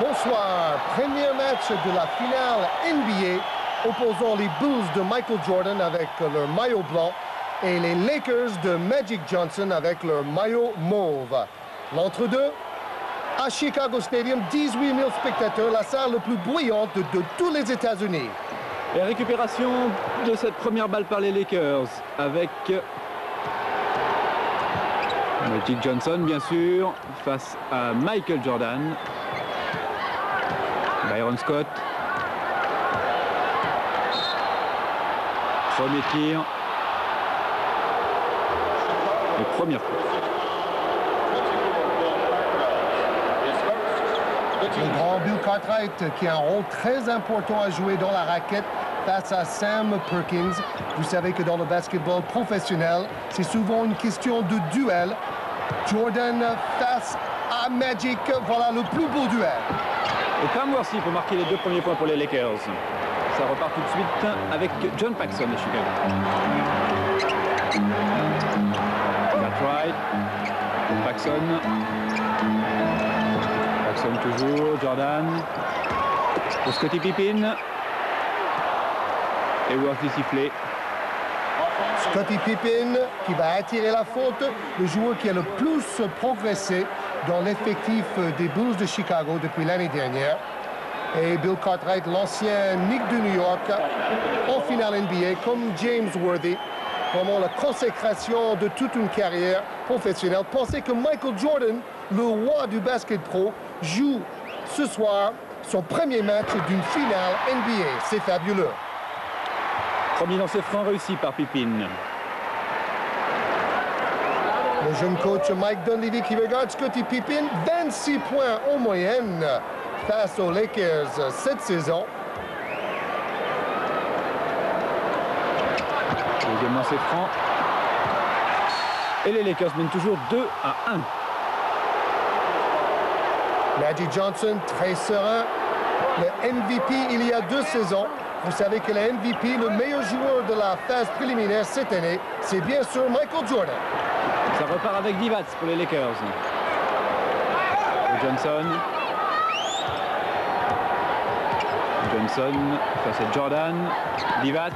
Bonsoir, premier match de la finale NBA opposant les Bulls de Michael Jordan avec leur maillot blanc et les Lakers de Magic Johnson avec leur maillot mauve. L'entre-deux, à Chicago Stadium, 18 000 spectateurs, la salle la plus bruyante de tous les États-Unis. Et récupération de cette première balle par les Lakers avec Magic Johnson, bien sûr, face à Michael Jordan. Byron Scott. Premier tir. Et première course. Le grand Bill Cartwright qui a un rôle très important à jouer dans la raquette face à Sam Perkins. Vous savez que dans le basketball professionnel, c'est souvent une question de duel. Jordan face à Magic, voilà le plus beau duel. Et Pam Worthy pour marquer les 2 premiers points pour les Lakers. Ça repart tout de suite avec John Paxson à Chicago. Cartwright, Paxson. Paxson toujours, Jordan. Pour Scottie Pippen. Et Worthy sifflé. Scottie Pippen qui va attirer la faute, le joueur qui a le plus progressé dans l'effectif des Bulls de Chicago depuis l'année dernière. Et Bill Cartwright, l'ancien Knick de New York, en finale NBA, comme James Worthy. Vraiment la consécration de toute une carrière professionnelle. Pensez que Michael Jordan, le roi du basket pro, joue ce soir son premier match d'une finale NBA. C'est fabuleux. Premier lancer franc réussi par Pippen. Le jeune coach Mike Dunleavy qui regarde Scottie Pippen, 26 points en moyenne face aux Lakers cette saison. Deuxième lancer franc. Et les Lakers mènent toujours 2-1. Magic Johnson, très serein. Le MVP il y a 2 saisons. Vous savez que le MVP, le meilleur joueur de la phase préliminaire cette année, c'est bien sûr Michael Jordan. Ça repart avec Divac pour les Lakers. Et Johnson. Johnson face à Jordan. Divac.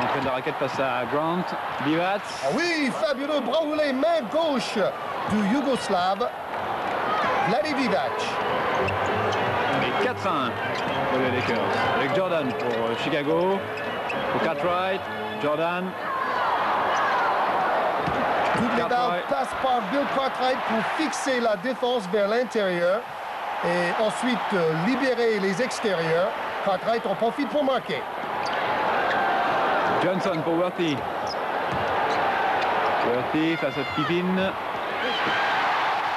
L'entrée de la raquette face à Grant. Divac. Ah oui, fabuleux bras roulé, main gauche du Yougoslave, Vlade Divac. Et 4-1 pour les Lakers. Avec Jordan pour Chicago. Pour Cartwright. Jordan. Toutes les balles passent par Bill Cartwright pour fixer la défense vers l'intérieur et ensuite libérer les extérieurs. Cartwright en profite pour marquer. Johnson pour Worthy. Worthy face à Pippen.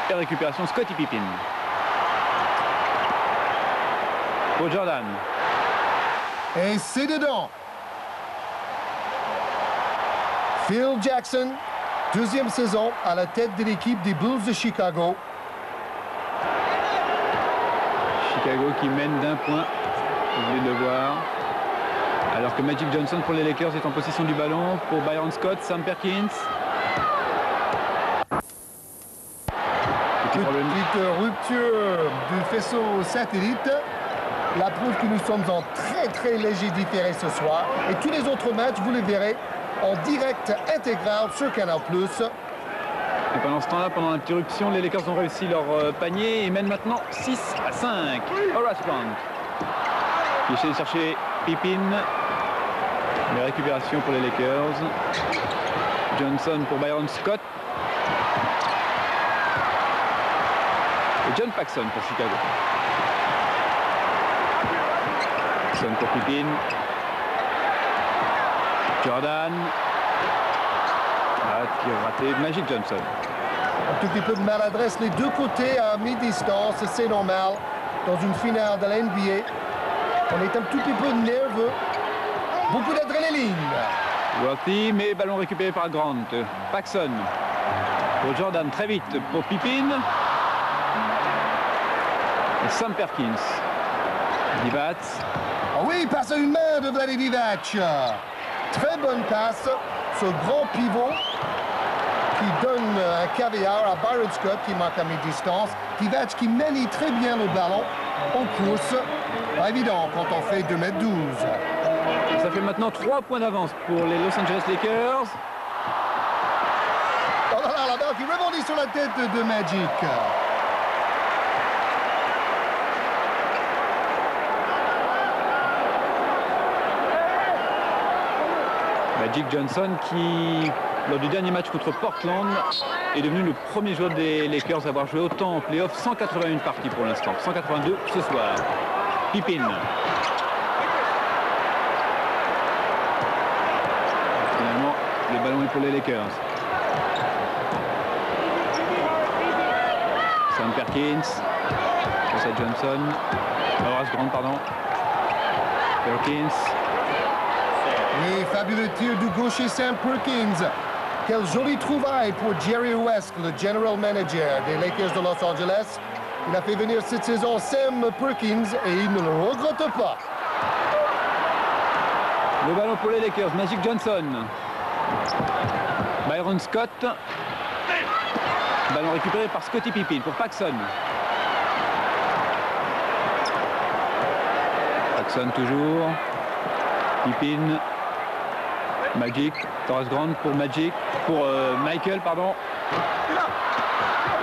Et récupération Scottie Pippen. Pour Jordan. Et c'est dedans. Phil Jackson, deuxième saison à la tête de l'équipe des Bulls de Chicago. Chicago qui mène d'1 point. Vous venez de le voir. Alors que Magic Johnson pour les Lakers est en possession du ballon. Pour Byron Scott, Sam Perkins. Petite rupture du faisceau satellite. La preuve que nous sommes en très léger différé ce soir. Et tous les autres matchs, vous les verrez en direct intégral sur Canal+. Et pendant ce temps-là, pendant l'interruption, les Lakers ont réussi leur panier et mènent maintenant 6-5. Horace Grant qui essaie de chercher Pippen. Les récupérations pour les Lakers. Johnson pour Byron Scott. Et John Paxson pour Chicago. Paxson pour Pippen. Jordan. Tir raté. Magic Johnson. Un tout petit peu de maladresse les deux côtés à mi-distance, c'est normal. Dans une finale de la NBA, on est un tout petit peu nerveux. Beaucoup d'adrénaline. Worthy, mais ballon récupéré par Grant. Paxson pour Jordan, très vite pour Pippen. Et Sam Perkins. Divac. Ah oui, passe à une main de Vlade Divac. Très bonne passe. Ce grand pivot qui donne un caviar à Byron Scott qui marque à mi-distance. Divac qui manie très bien le ballon en course. Pas évident quand on fait 2,12 m. Ça fait maintenant 3 points d'avance pour les Los Angeles Lakers. Oh là là, la balle qui rebondit sur la tête de Magic. Magic Johnson qui, lors du dernier match contre Portland, est devenu le premier joueur des Lakers à avoir joué autant en playoff. 181 parties pour l'instant, 182 ce soir. Pippen. Finalement, le ballon est pour les Lakers. Sam Perkins, c'est Johnson, Horace Grant, pardon. Perkins. Oui, fabuleux tir du gaucher Sam Perkins. Quelle jolie trouvaille pour Jerry West, le general manager des Lakers de Los Angeles. Il a fait venir cette saison Sam Perkins et il ne le regrette pas. Le ballon pour les Lakers, Magic Johnson. Byron Scott. Ballon récupéré par Scottie Pippen pour Paxson. Paxson toujours. Pippen. Magic. Horace Grant pour Magic. Pour Michael, pardon.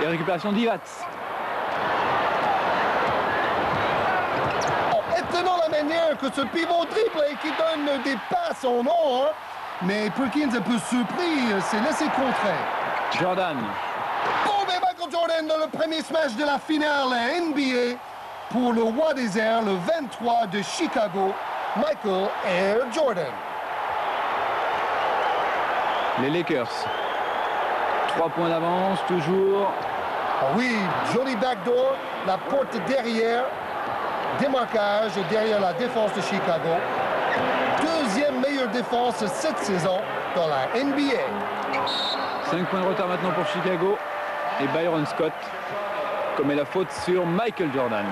Et récupération d'Ivats. Étonnant la manière que ce pivot dribble et qui donne des passes en or. Mais Perkins un peu surpris, s'est laissé contrer. Jordan. Oh, mais Michael Jordan dans le premier smash de la finale NBA pour le roi des airs, le 23 de Chicago, Michael Air Jordan. Les Lakers. 3 points d'avance, toujours. Ah oui, joli backdoor, la porte derrière, démarquage derrière la défense de Chicago. Deuxième meilleure défense cette saison dans la NBA. 5 points de retard maintenant pour Chicago. Et Byron Scott commet la faute sur Michael Jordan.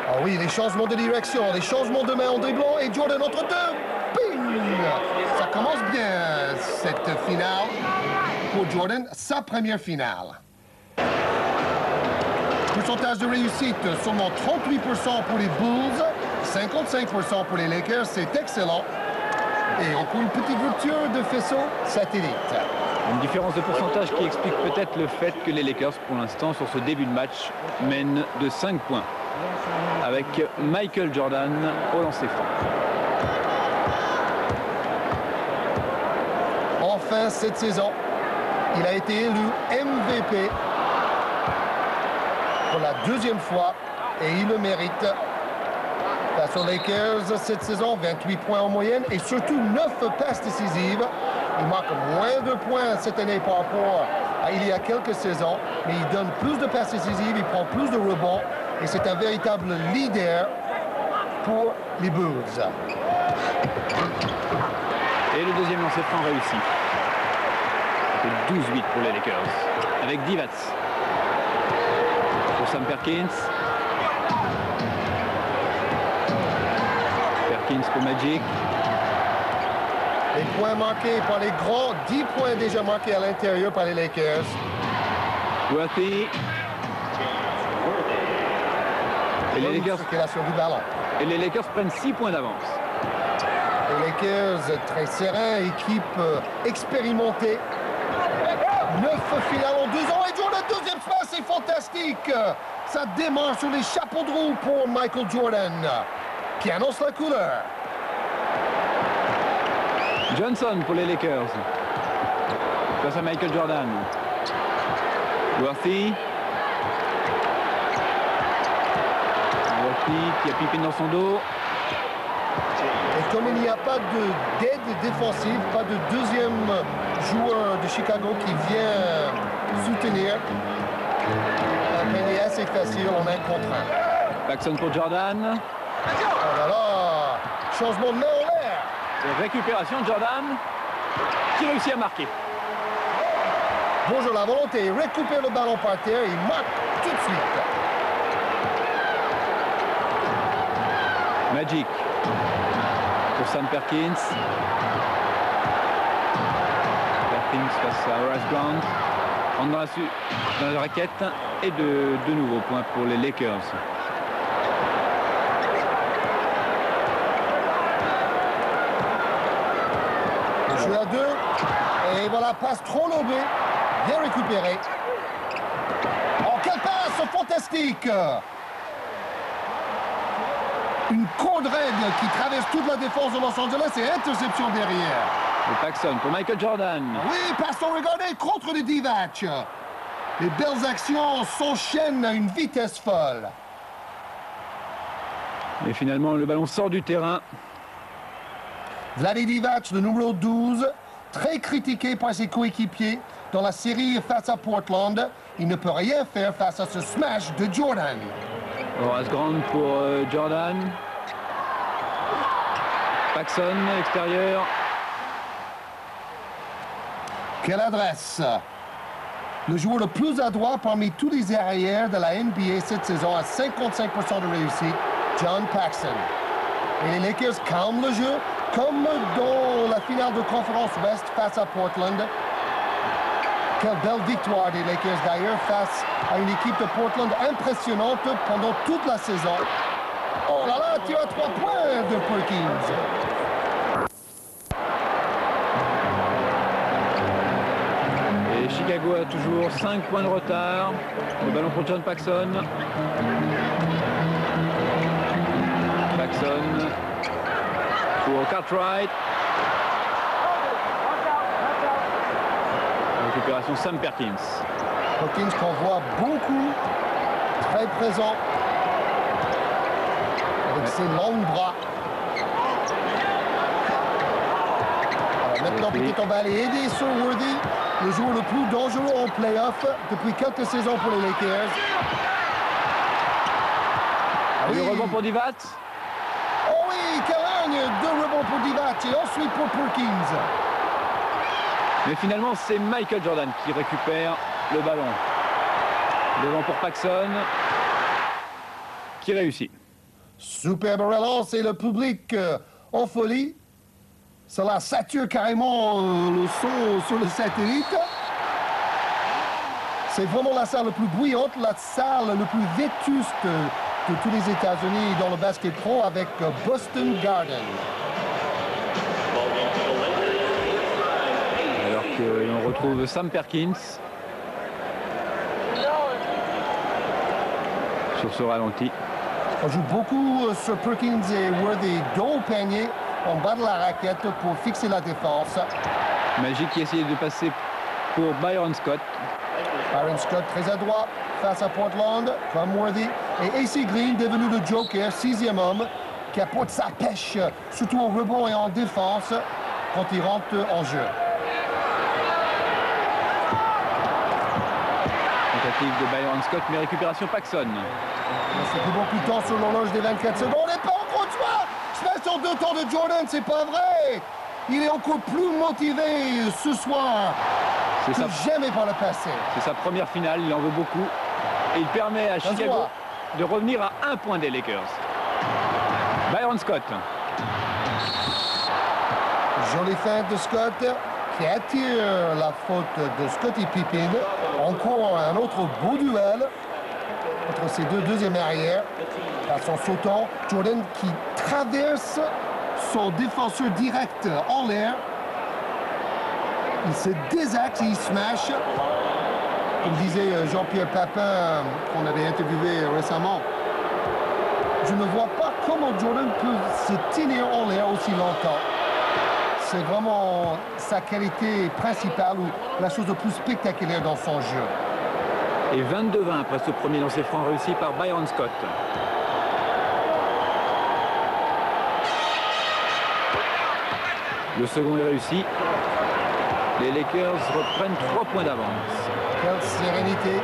Ah oui, les changements de direction, les changements de main en dribblant et Jordan entre deux. Bing! Ça commence bien cette finale pour Jordan, sa première finale. Pourcentage de réussite, seulement 38% pour les Bulls, 55% pour les Lakers, c'est excellent. Et encore une petite rupture de faisceau satellite. Une différence de pourcentage qui explique peut-être le fait que les Lakers, pour l'instant, sur ce début de match, mènent de 5 points. Avec Michael Jordan au lancer franc. Enfin, cette saison, il a été élu MVP pour la deuxième fois et il le mérite. Face aux Lakers cette saison, 28 points en moyenne et surtout 9 passes décisives. Il marque moins de points cette année par rapport à il y a quelques saisons, mais il donne plus de passes décisives, il prend plus de rebonds et c'est un véritable leader pour les Bulls. Et le deuxième lancer franc réussi. C'est 12-8 pour les Lakers. Avec Divac. Pour Sam Perkins. Perkins pour Magic. Les points marqués par les grands, 10 points déjà marqués à l'intérieur par les Lakers. Worthy. Et les Lakers, circulation du ballon. et les Lakers prennent 6 points d'avance. Les Lakers, très serein, équipe expérimentée. 9 finales en 2 ans. Et Jordan, deuxième passe, c'est fantastique. Ça démarre sur les chapeaux de roue pour Michael Jordan, qui annonce la couleur. Johnson pour les Lakers. Face à Michael Jordan. Worthy. Worthy qui a Pippen dans son dos. Et comme il n'y a pas d'aide défensive, pas de deuxième joueur de Chicago qui vient soutenir, il est assez facile en 1 contre 1. Paxson pour Jordan. Oh là là, changement de main en l'air. Et récupération de Jordan qui réussit à marquer. Bonjour, la volonté, il récupère le ballon par terre, il marque tout de suite. Magic. sur Sam Perkins. Perkins face à Horace Grant. Rentre dans la raquette et de nouveaux points pour les Lakers. Jeu à 2. Et voilà, passe trop lobée. Bien récupéré. Oh, quelle passe fantastique! Une corde raide qui traverse toute la défense de Los Angeles et interception derrière. Et Paxson pour Michael Jordan. Oui, passons regarder contre le Divac. Les belles actions s'enchaînent à une vitesse folle. Et finalement, le ballon sort du terrain. Vlade Divac, le numéro 12, très critiqué par ses coéquipiers dans la série face à Portland. Il ne peut rien faire face à ce smash de Jordan. Horace Grant pour Jordan. Paxson, extérieur. Quelle adresse! Le joueur le plus adroit parmi tous les arrières de la NBA cette saison à 55% de réussite, John Paxson. Et les Lakers calment le jeu, comme dans la finale de conférence Ouest face à Portland. Quelle belle victoire des Lakers d'ailleurs face à une équipe de Portland impressionnante pendant toute la saison. Oh là là, tir à 3 points de Perkins. Et Chicago a toujours 5 points de retard. Le ballon pour John Paxson. Paxson pour Cartwright. Récupération Sam Perkins. Perkins qu'on voit beaucoup, très présent, avec ses longs bras. Alors maintenant, peut-être on va aller aider sur Worthy, le joueur le plus dangereux en play-off depuis quelques saisons pour les Lakers. Le rebond pour Divac. Oh oui, Caragne, 2 rebonds pour Divac et ensuite pour Perkins. Mais finalement, c'est Michael Jordan qui récupère le ballon. Devant pour Paxson, qui réussit. Superbe relance et le public en folie. Cela sature carrément le son sur le satellite. C'est vraiment la salle la plus bruyante, la salle la plus vétuste de tous les États-Unis dans le basket pro avec Boston Garden. Alors qu'on retrouve Sam Perkins sur ce ralenti. On joue beaucoup sur Perkins et Worthy dos au panier en bas de la raquette pour fixer la défense. Magic qui essayait de passer pour Byron Scott. Byron Scott très adroit face à Portland comme Worthy. Et AC Green devenu le joker, 6e homme, qui apporte sa pêche, surtout au rebond et en défense quand il rentre en jeu. Tentative de Byron Scott, mais récupération Paxson. C'est plus beaucoup de temps sur l'horloge des 24 secondes. Et pas encore de soi! Special 2 temps de Jordan, c'est pas vrai! Il est encore plus motivé ce soir que jamais par le passé. C'est sa première finale, il en veut beaucoup. Et il permet à Chicago de revenir à 1 point des Lakers. Byron Scott. Jolie feinte de Scott qui attire la faute de Scottie Pippen. Encore un autre beau duel entre ces deux deuxièmes arrières. Par son sautant, Jordan qui traverse son défenseur direct en l'air. Il se désaxe et il smash. Comme disait Jean-Pierre Papin, qu'on avait interviewé récemment. Je ne vois pas comment Jordan peut se tenir en l'air aussi longtemps. C'est vraiment sa qualité principale ou la chose la plus spectaculaire dans son jeu. Et 22-20 après ce premier lancer franc réussi par Byron Scott. Le second est réussi. Les Lakers reprennent 3 points d'avance. Quelle sérénité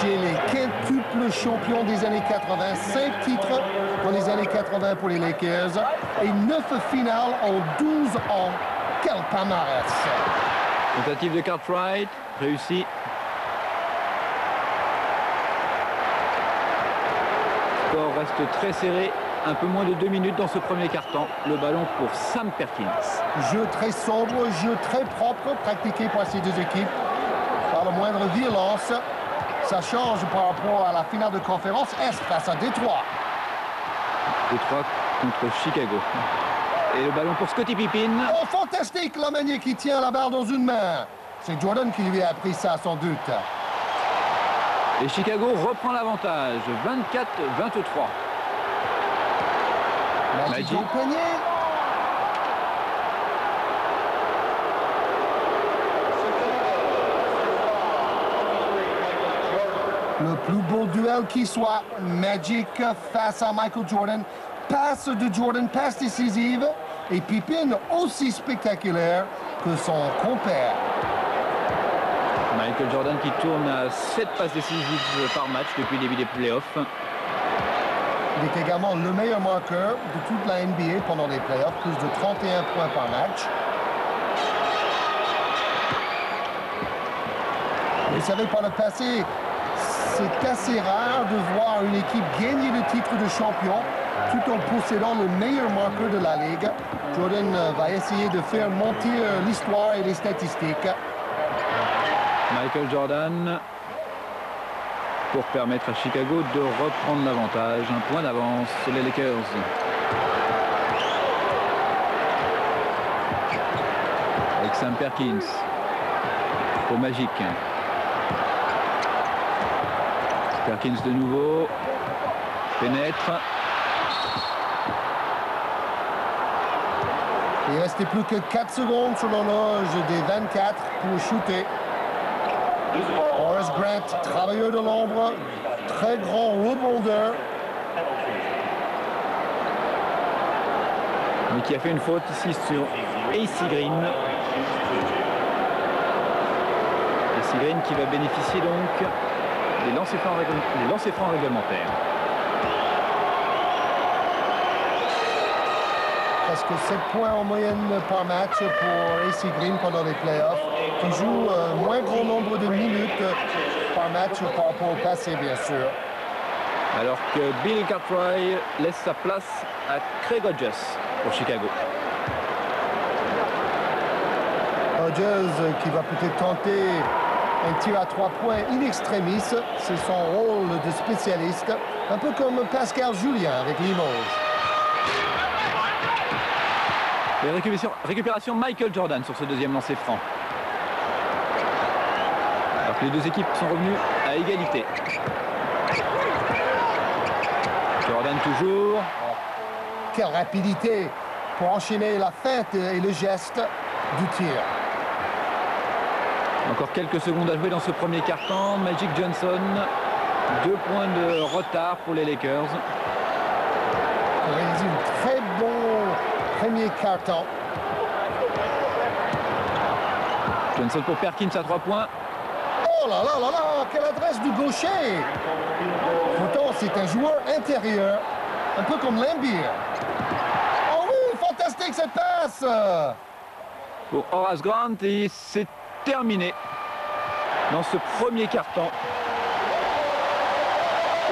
chez les quintuples champions des années 80. 5 titres dans les années 80 pour les Lakers et 9 finales en 12 ans. Quel palmarès! Tentative de Cartwright, réussi. Le score reste très serré, un peu moins de 2 minutes dans ce premier quart-temps. Le ballon pour Sam Perkins. Jeu très sombre, jeu très propre pratiqué par ces deux équipes. Par la moindre violence, ça change par rapport à la finale de conférence Est face à Détroit. Détroit contre Chicago. Et le ballon pour Scottie Pippen. Oh, fantastique la manière qui tient la balle dans une main. C'est Jordan qui lui a appris ça sans doute. Et Chicago reprend l'avantage, 24-23. Magic au panier. Le plus beau duel qui soit, Magic face à Michael Jordan. Passe de Jordan, passe décisive. Et Pippen aussi spectaculaire que son compère. Michael Jordan qui tourne à 7 passes décisives par match depuis le début des playoffs. Il est également le meilleur marqueur de toute la NBA pendant les playoffs, plus de 31 points par match. Vous savez, par le passé, c'est assez rare de voir une équipe gagner le titre de champion tout en possédant le meilleur marqueur de la Ligue. Jordan va essayer de faire monter l'histoire et les statistiques. Michael Jordan pour permettre à Chicago de reprendre l'avantage. Un point d'avance sur les Lakers. Avec Sam Perkins au Magic. Perkins de nouveau. Pénètre. Il restait plus que 4 secondes sur l'horloge des 24 pour shooter. Horace Grant, travailleur de l'ombre, très grand rebondeur. Mais qui a fait une faute ici sur AC Green. AC Green qui va bénéficier donc des lancers francs réglementaires. Presque 7 points en moyenne par match pour AC Green pendant les playoffs, qui joue moins grand nombre de minutes par match par rapport au passé, bien sûr. Alors que Bill Cartwright laisse sa place à Craig Hodges pour Chicago. Hodges qui va peut-être tenter un tir à 3 points in extremis, c'est son rôle de spécialiste, un peu comme Pascal Julien avec Limoges. Et récupération Michael Jordan sur ce deuxième lancer franc. Alors que les deux équipes sont revenues à égalité. Jordan toujours. Quelle rapidité pour enchaîner la feinte et le geste du tir. Encore quelques secondes à jouer dans ce premier quart-temps. Magic Johnson, 2 points de retard pour les Lakers. Il réalise un très bon premier quart-temps. Johnson pour Perkins à 3 points. Oh là là là là, quelle adresse du gaucher! Pourtant, c'est un joueur intérieur, un peu comme Lambier. Oh oui, fantastique cette passe! Pour Horace Grant et c'est terminé dans ce premier quart-temps.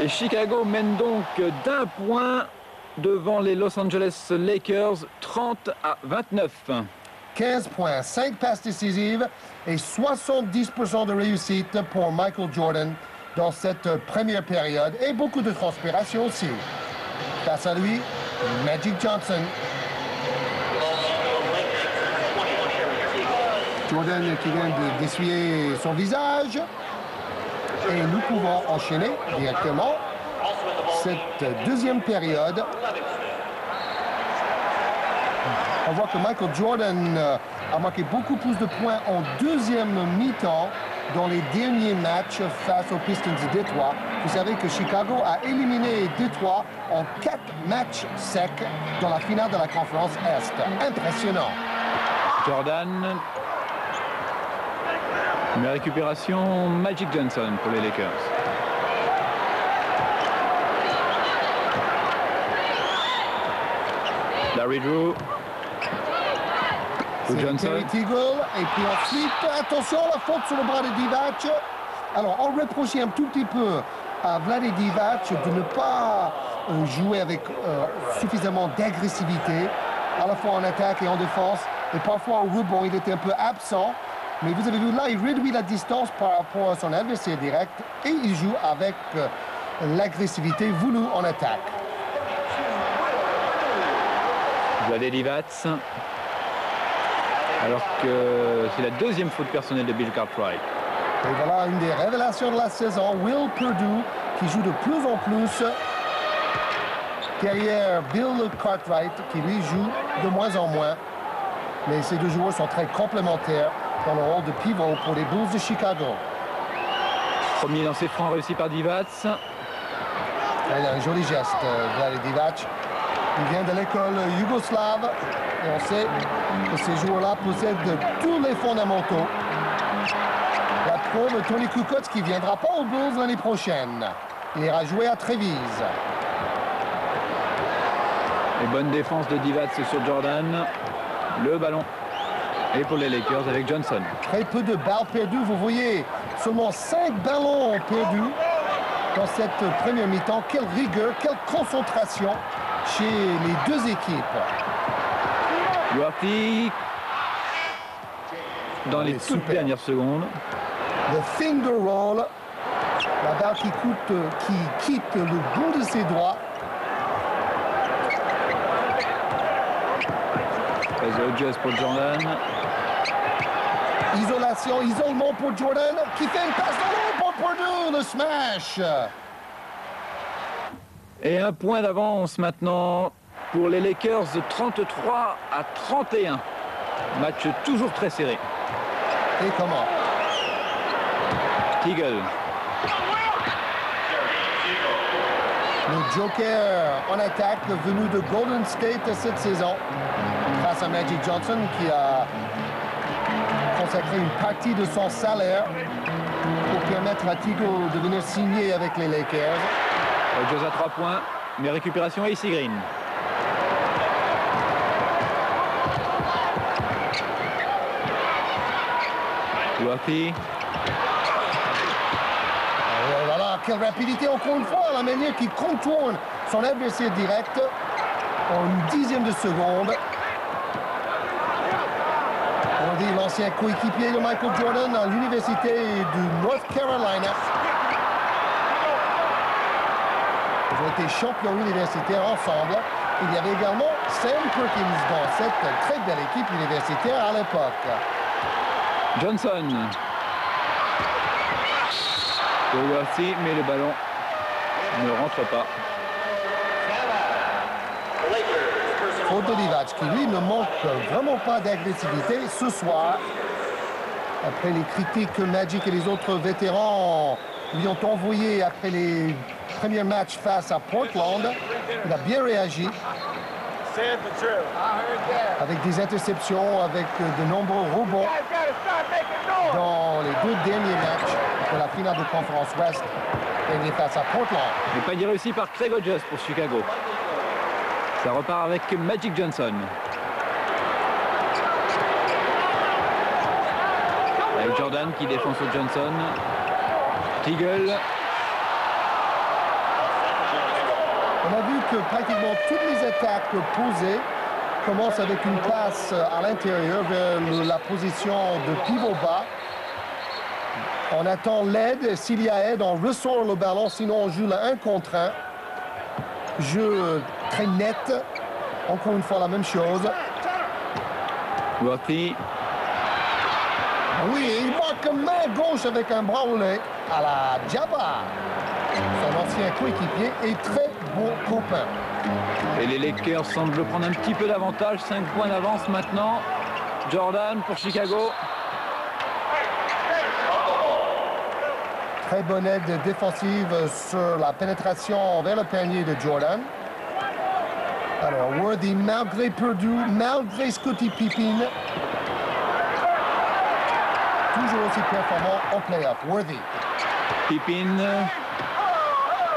Et Chicago mène donc d'1 point devant les Los Angeles Lakers, 30-29. 15 points, 5 passes décisives et 70% de réussite pour Michael Jordan dans cette première période. Et beaucoup de transpiration aussi. Face à lui, Magic Johnson. Jordan qui vient d'essuyer son visage. Et nous pouvons enchaîner directement cette deuxième période. On voit que Michael Jordan a marqué beaucoup plus de points en deuxième mi-temps dans les derniers matchs face aux Pistons de Détroit. Vous savez que Chicago a éliminé Détroit en 4 matchs secs dans la finale de la conférence Est. Impressionnant. Jordan. Une récupération Magic Johnson pour les Lakers. Larry Drew. Johnson. Teagle. Et puis ensuite, attention, la faute sur le bras de Divac. Alors, on reprochait un tout petit peu à Vlade Divac de ne pas jouer avec suffisamment d'agressivité, à la fois en attaque et en défense. Et parfois au rebond, il était un peu absent. Mais vous avez vu là, il réduit la distance par rapport à son adversaire direct et il joue avec l'agressivité voulue en attaque. Vlade Divac. Alors que c'est la deuxième faute personnelle de Bill Cartwright. Et voilà une des révélations de la saison, Will Perdue, qui joue de plus en plus derrière Bill Cartwright, qui lui joue de moins en moins. Mais ces deux joueurs sont très complémentaires dans le rôle de pivot pour les Bulls de Chicago. Premier lancer franc réussi par Divac. Il a un joli geste, Vlade Divac. Il vient de l'école yougoslave et on sait que ces joueurs-là possèdent tous les fondamentaux. La preuve, Tony Kukoc qui ne viendra pas aux Bulls l'année prochaine. Il ira jouer à Trévise. Et bonne défense de Divac sur Jordan. Le ballon. Et pour les Lakers avec Johnson. Très peu de balles perdues. Vous voyez, seulement 5 ballons perdus dans cette première mi-temps. Quelle rigueur, quelle concentration chez les deux équipes. Duarte dans les toutes dernières secondes. Le finger roll, la balle qui quitte le bout de ses doigts. Hodges pour Jordan. Isolement pour Jordan, qui fait une passe dans l'eau pour Perdue, le smash. Et un point d'avance maintenant pour les Lakers, 33 à 31. Match toujours très serré. Et comment? Teagle. Le Joker en attaque venu de Golden State cette saison, grâce à Magic Johnson qui a consacré une partie de son salaire pour permettre à Teagle de venir signer avec les Lakers. Hodges à 3 points, mais récupération à AC Green. Duarte. Voilà, quelle rapidité encore une fois, la manière qu'il contourne son adversaire direct en une dixième de seconde. On dit l'ancien coéquipier de Michael Jordan à l'université de North Carolina. Ils ont été champions universitaires ensemble. Il y avait également Sam Perkins dans cette très belle équipe universitaire à l'époque. Johnson. Duarte, mais le ballon ne rentre pas. Faute de Divac qui lui ne manque vraiment pas d'agressivité ce soir. Après les critiques que Magic et les autres vétérans lui ont envoyées après les premiers matchs face à Portland, il a bien réagi. Avec des interceptions, avec de nombreux rebonds dans les deux derniers matchs de la finale de conférence Ouest gagnée face à Portland. Le panier réussi par Craig Hodges pour Chicago. Ça repart avec Magic Johnson. Avec Jordan qui défend sur Johnson. Teagle. On a vu que pratiquement toutes les attaques posées commencent avec une passe à l'intérieur vers la position de pivot bas. On attend l'aide. S'il y a aide, on ressort le ballon. Sinon, on joue le 1 contre 1. Jeu très net. Encore une fois, la même chose. Duarte. Oui, il marque main gauche avec un bras roulé à la Jabba. Son ancien coéquipier est très bon copain. Et les Lakers semblent prendre un petit peu d'avantage. 5 points d'avance maintenant. Jordan pour Chicago. Très bonne aide défensive sur la pénétration vers le panier de Jordan. Alors, Worthy, malgré Perdue, malgré Scottie Pippen, toujours aussi performant en play-off. Worthy. Pippen.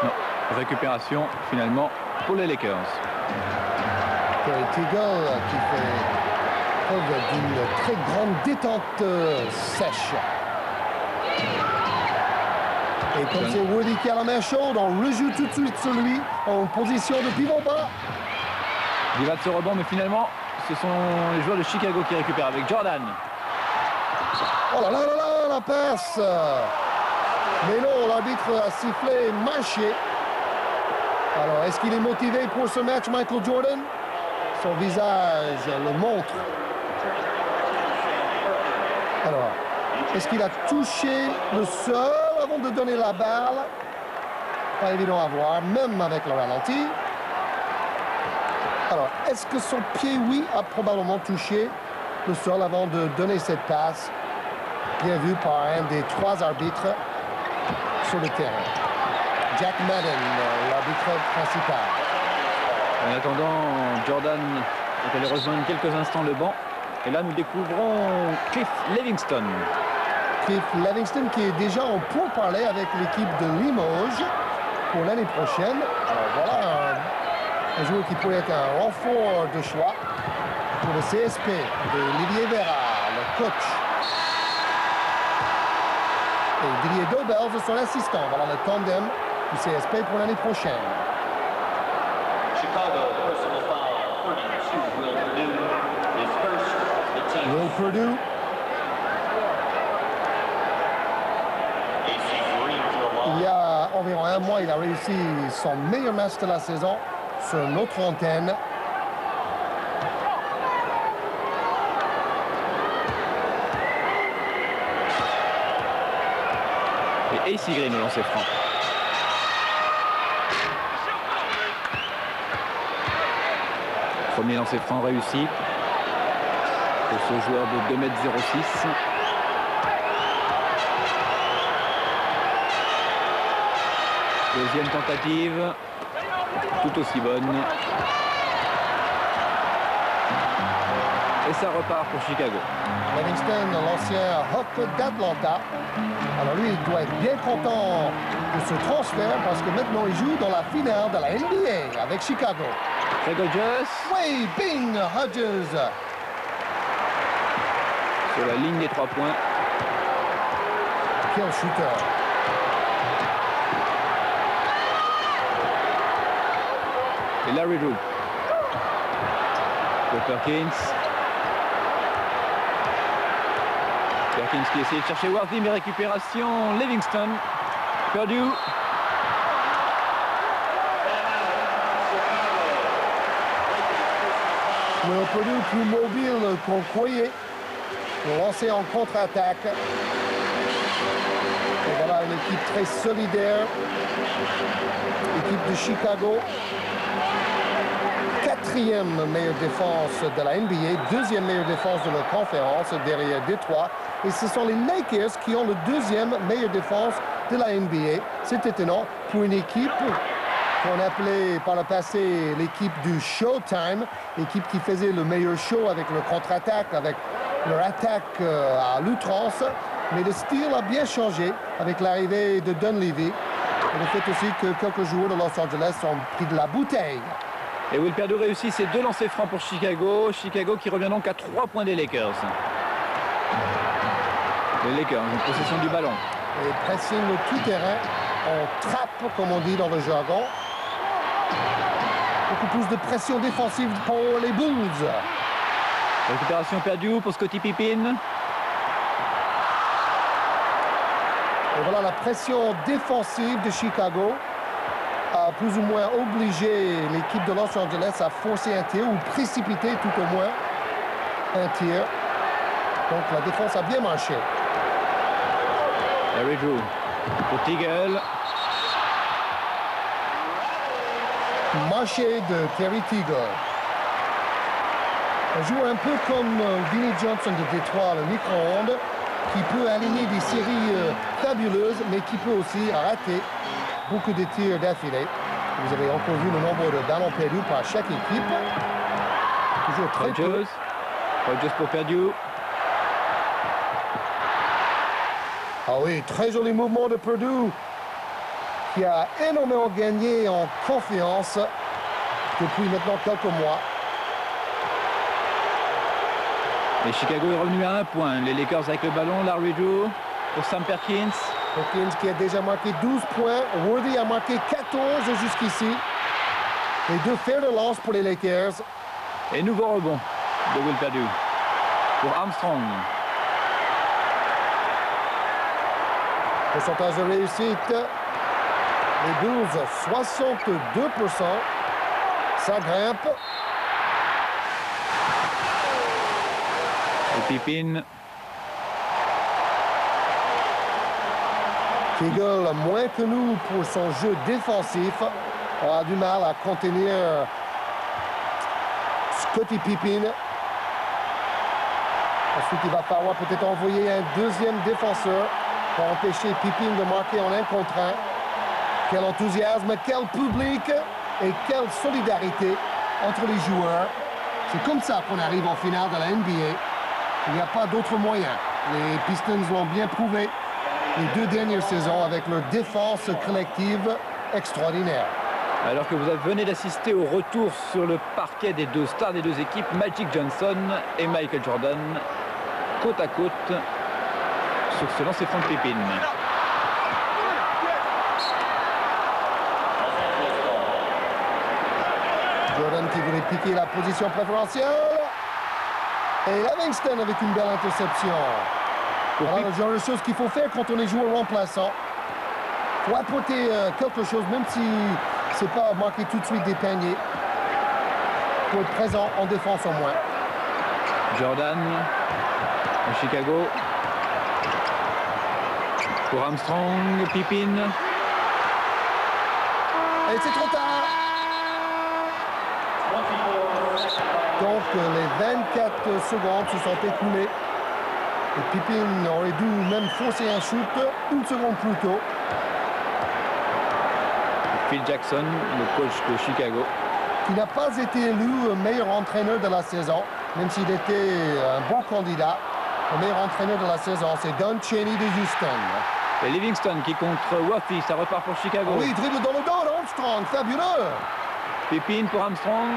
Non, récupération finalement pour les Lakers. Terry Teagle qui fait preuve d'une très grande détente sèche. Et comme c'est Woody qui a la main chaude, on rejoue tout de suite sur lui en position de pivot bas. Divac ce rebond, mais finalement, ce sont les joueurs de Chicago qui récupèrent avec Jordan. Oh là là là là, la passe. Mais non, l'arbitre a sifflé marché. Alors, est-ce qu'il est motivé pour ce match, Michael Jordan? Son visage le montre. Alors, est-ce qu'il a touché le sol avant de donner la balle? Pas évident à voir, même avec le ralenti. Alors, est-ce que son pied, oui, a probablement touché le sol avant de donner cette passe? Bien vu par un des 3 arbitres sur le terrain. Jack Madden, l'arbitre principal. En attendant, Jordan est allé rejoindre quelques instants le banc. Et là, nous découvrons Cliff Livingston. Cliff Livingston qui est déjà en pourparlers avec l'équipe de Limoges pour l'année prochaine. Alors voilà un joueur qui pourrait être un renfort de choix pour le CSP de Olivier Vera, le coach. Et Didier Dobels, son assistant. Voilà le tandem du CSP pour l'année prochaine. Chicago, personal foul, 32, Will Purdue. His first, the team. Will Purdue. Il y a environ un mois, il a réussi son meilleur match de la saison sur notre antenne. Et AC Green au lancer franc. Premier lancer franc réussi pour ce joueur de 2,06 m. Deuxième tentative, tout aussi bonne. Et ça repart pour Chicago. Livingston, l'ancien Hawk d'Atlanta. Alors lui, il doit être bien content de ce transfert parce que maintenant il joue dans la finale de la NBA avec Chicago. Craig Hodges. Oui, bing, Hodges. Sur la ligne des 3 points. Quel shooter. Et Larry Drew. Pour Perkins. Perkins qui essaie de chercher Worthy, mais récupération Livingston. Purdue. Will Purdue plus mobile qu'on croyait. Pour lancer en contre-attaque. Et voilà une équipe très solidaire. Équipe de Chicago. 4e meilleure défense de la NBA, 2e meilleure défense de la conférence derrière Détroit. Et ce sont les Lakers qui ont le 2e meilleure défense de la NBA. C'est étonnant pour une équipe qu'on appelait par le passé l'équipe du Showtime, l'équipe qui faisait le meilleur show avec le contre-attaque, avec leur attaque à l'outrance. Mais le style a bien changé avec l'arrivée de Dunleavy. Et le fait aussi que quelques joueurs de Los Angeles ont pris de la bouteille. Et Will Perdue réussit ses 2 lancers francs pour Chicago. Chicago qui revient donc à 3 points des Lakers. Les Lakers en possession du ballon. Et pressing tout terrain, on trappe comme on dit dans le jargon. Beaucoup plus de pression défensive pour les Bulls. Récupération perdue pour Scottie Pippen. Et voilà la pression défensive de Chicago a plus ou moins obligé l'équipe de Los Angeles à forcer un tir ou précipiter tout au moins un tir. Donc la défense a bien marché. Larry Drew pour Teagle. Marché de Terry Teagle. On joue un peu comme Vinnie Johnson de Détroit, le micro-ondes, qui peut aligner des séries fabuleuses, mais qui peut aussi rater beaucoup de tirs d'affilée. Vous avez encore vu le nombre de ballons perdus par chaque équipe. Toujours très peu. Hodges pour Perdue. Ah oui, très joli mouvement de Purdue, qui a énormément gagné en confiance depuis maintenant quelques mois. Et Chicago est revenu à 1 point. Les Lakers avec le ballon. Larry Drew pour Sam Perkins. Hawkins qui a déjà marqué 12 points. Worthy a marqué 14 jusqu'ici. Les deux fers de lance pour les Lakers. Et nouveau rebond de Will Perdue pour Armstrong. Pourcentage de réussite. Les Bulls, 62%. Ça grimpe. Et Pippen. Kegel, moins que nous pour son jeu défensif, a du mal à contenir Scottie Pippen. Ensuite, il va falloir peut-être envoyer un deuxième défenseur pour empêcher Pippen de marquer en 1 contre 1. Quel enthousiasme, quel public et quelle solidarité entre les joueurs. C'est comme ça qu'on arrive en finale de la NBA. Il n'y a pas d'autre moyen. Les Pistons l'ont bien prouvé les 2 dernières saisons avec leur défense collective extraordinaire. Alors que vous venez d'assister au retour sur le parquet des deux stars des deux équipes, Magic Johnson et Michael Jordan, côte à côte, sur ce lancer franc de Pippen. Jordan qui voulait piquer la position préférentielle. Et Livingston avec une belle interception. Voilà le genre de choses qu'il faut faire quand on est joueur remplaçant. Il faut apporter quelque chose, même si c'est pas marquer tout de suite des paniers. Il faut être présent en défense au moins. Jordan à Chicago. Pour Armstrong, Pippen. Et c'est trop tard. Donc les 24 secondes se sont écoulées. Et Pippen aurait dû même forcer un shoot 1 seconde plus tôt. Phil Jackson, le coach de Chicago. Qui n'a pas été élu meilleur entraîneur de la saison, même s'il était un bon candidat. Le meilleur entraîneur de la saison, c'est Don Chaney de Houston. Et Livingston qui contre Worthy, ça repart pour Chicago. Oui, dribble dans le dos d'Armstrong, fabuleux. Pippen pour Armstrong.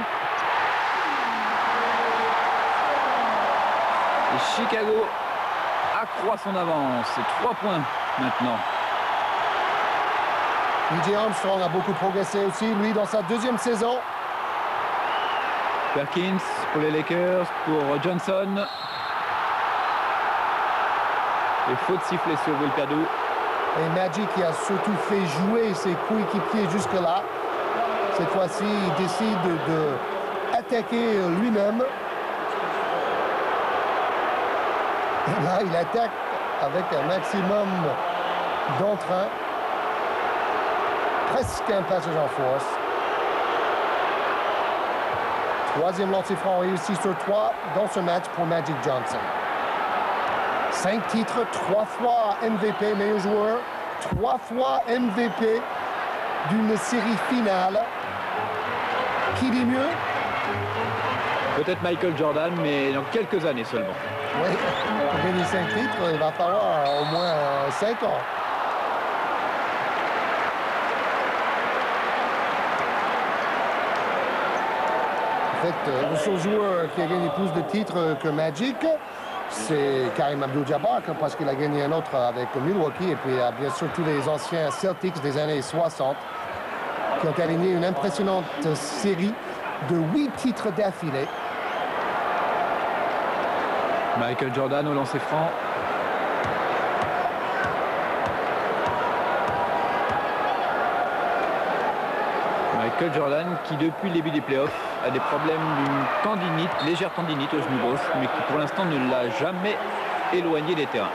Et Chicago accroît son avance. C'est 3 points maintenant. PJ Armstrong a beaucoup progressé aussi, lui, dans sa 2e saison. Perkins pour les Lakers, pour Johnson. Et faute sifflée sur Will Perdue. Et Magic qui a surtout fait jouer ses coéquipiers jusque-là. Cette fois-ci, il décide d'attaquer lui-même. Et là, il attaque avec un maximum d'entrain. Presque un passage en force. 3e lancer franc réussi sur 3 dans ce match pour Magic Johnson. 5 titres, 3 fois MVP, meilleur joueur, 3 fois MVP d'une série finale. Qui dit mieux? Peut-être Michael Jordan, mais dans quelques années seulement. Oui, pour gagner 5 titres, il va falloir au moins 5 ans. En fait, le seul joueur qui a gagné plus de titres que Magic, c'est Kareem Abdul-Jabbar, parce qu'il a gagné un autre avec Milwaukee, et puis bien sûr tous les anciens Celtics des années 60, qui ont aligné une impressionnante série de 8 titres d'affilée. Michael Jordan au lancer franc. Michael Jordan qui depuis le début des playoffs a des problèmes d'une tendinite, légère tendinite au genou gauche, mais qui pour l'instant ne l'a jamais éloigné des terrains.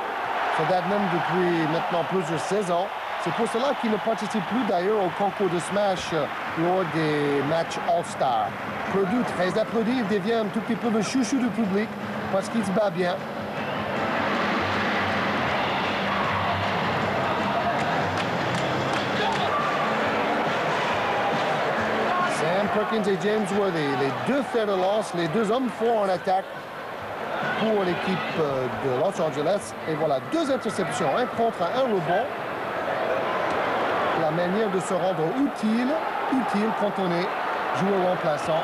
Ça date même depuis maintenant plusieurs saisons. C'est pour cela qu'il ne participe plus d'ailleurs au concours de Smash lors des matchs All-Star. Perdue très applaudi, il devient un tout petit peu le chouchou du public parce qu'il se bat bien. Sam Perkins et James Worthy, les deux fers de lance, les deux hommes forts en attaque pour l'équipe de Los Angeles. Et voilà, 2 interceptions, 1 contre 1 rebond. La manière de se rendre utile quand on est joueur remplaçant.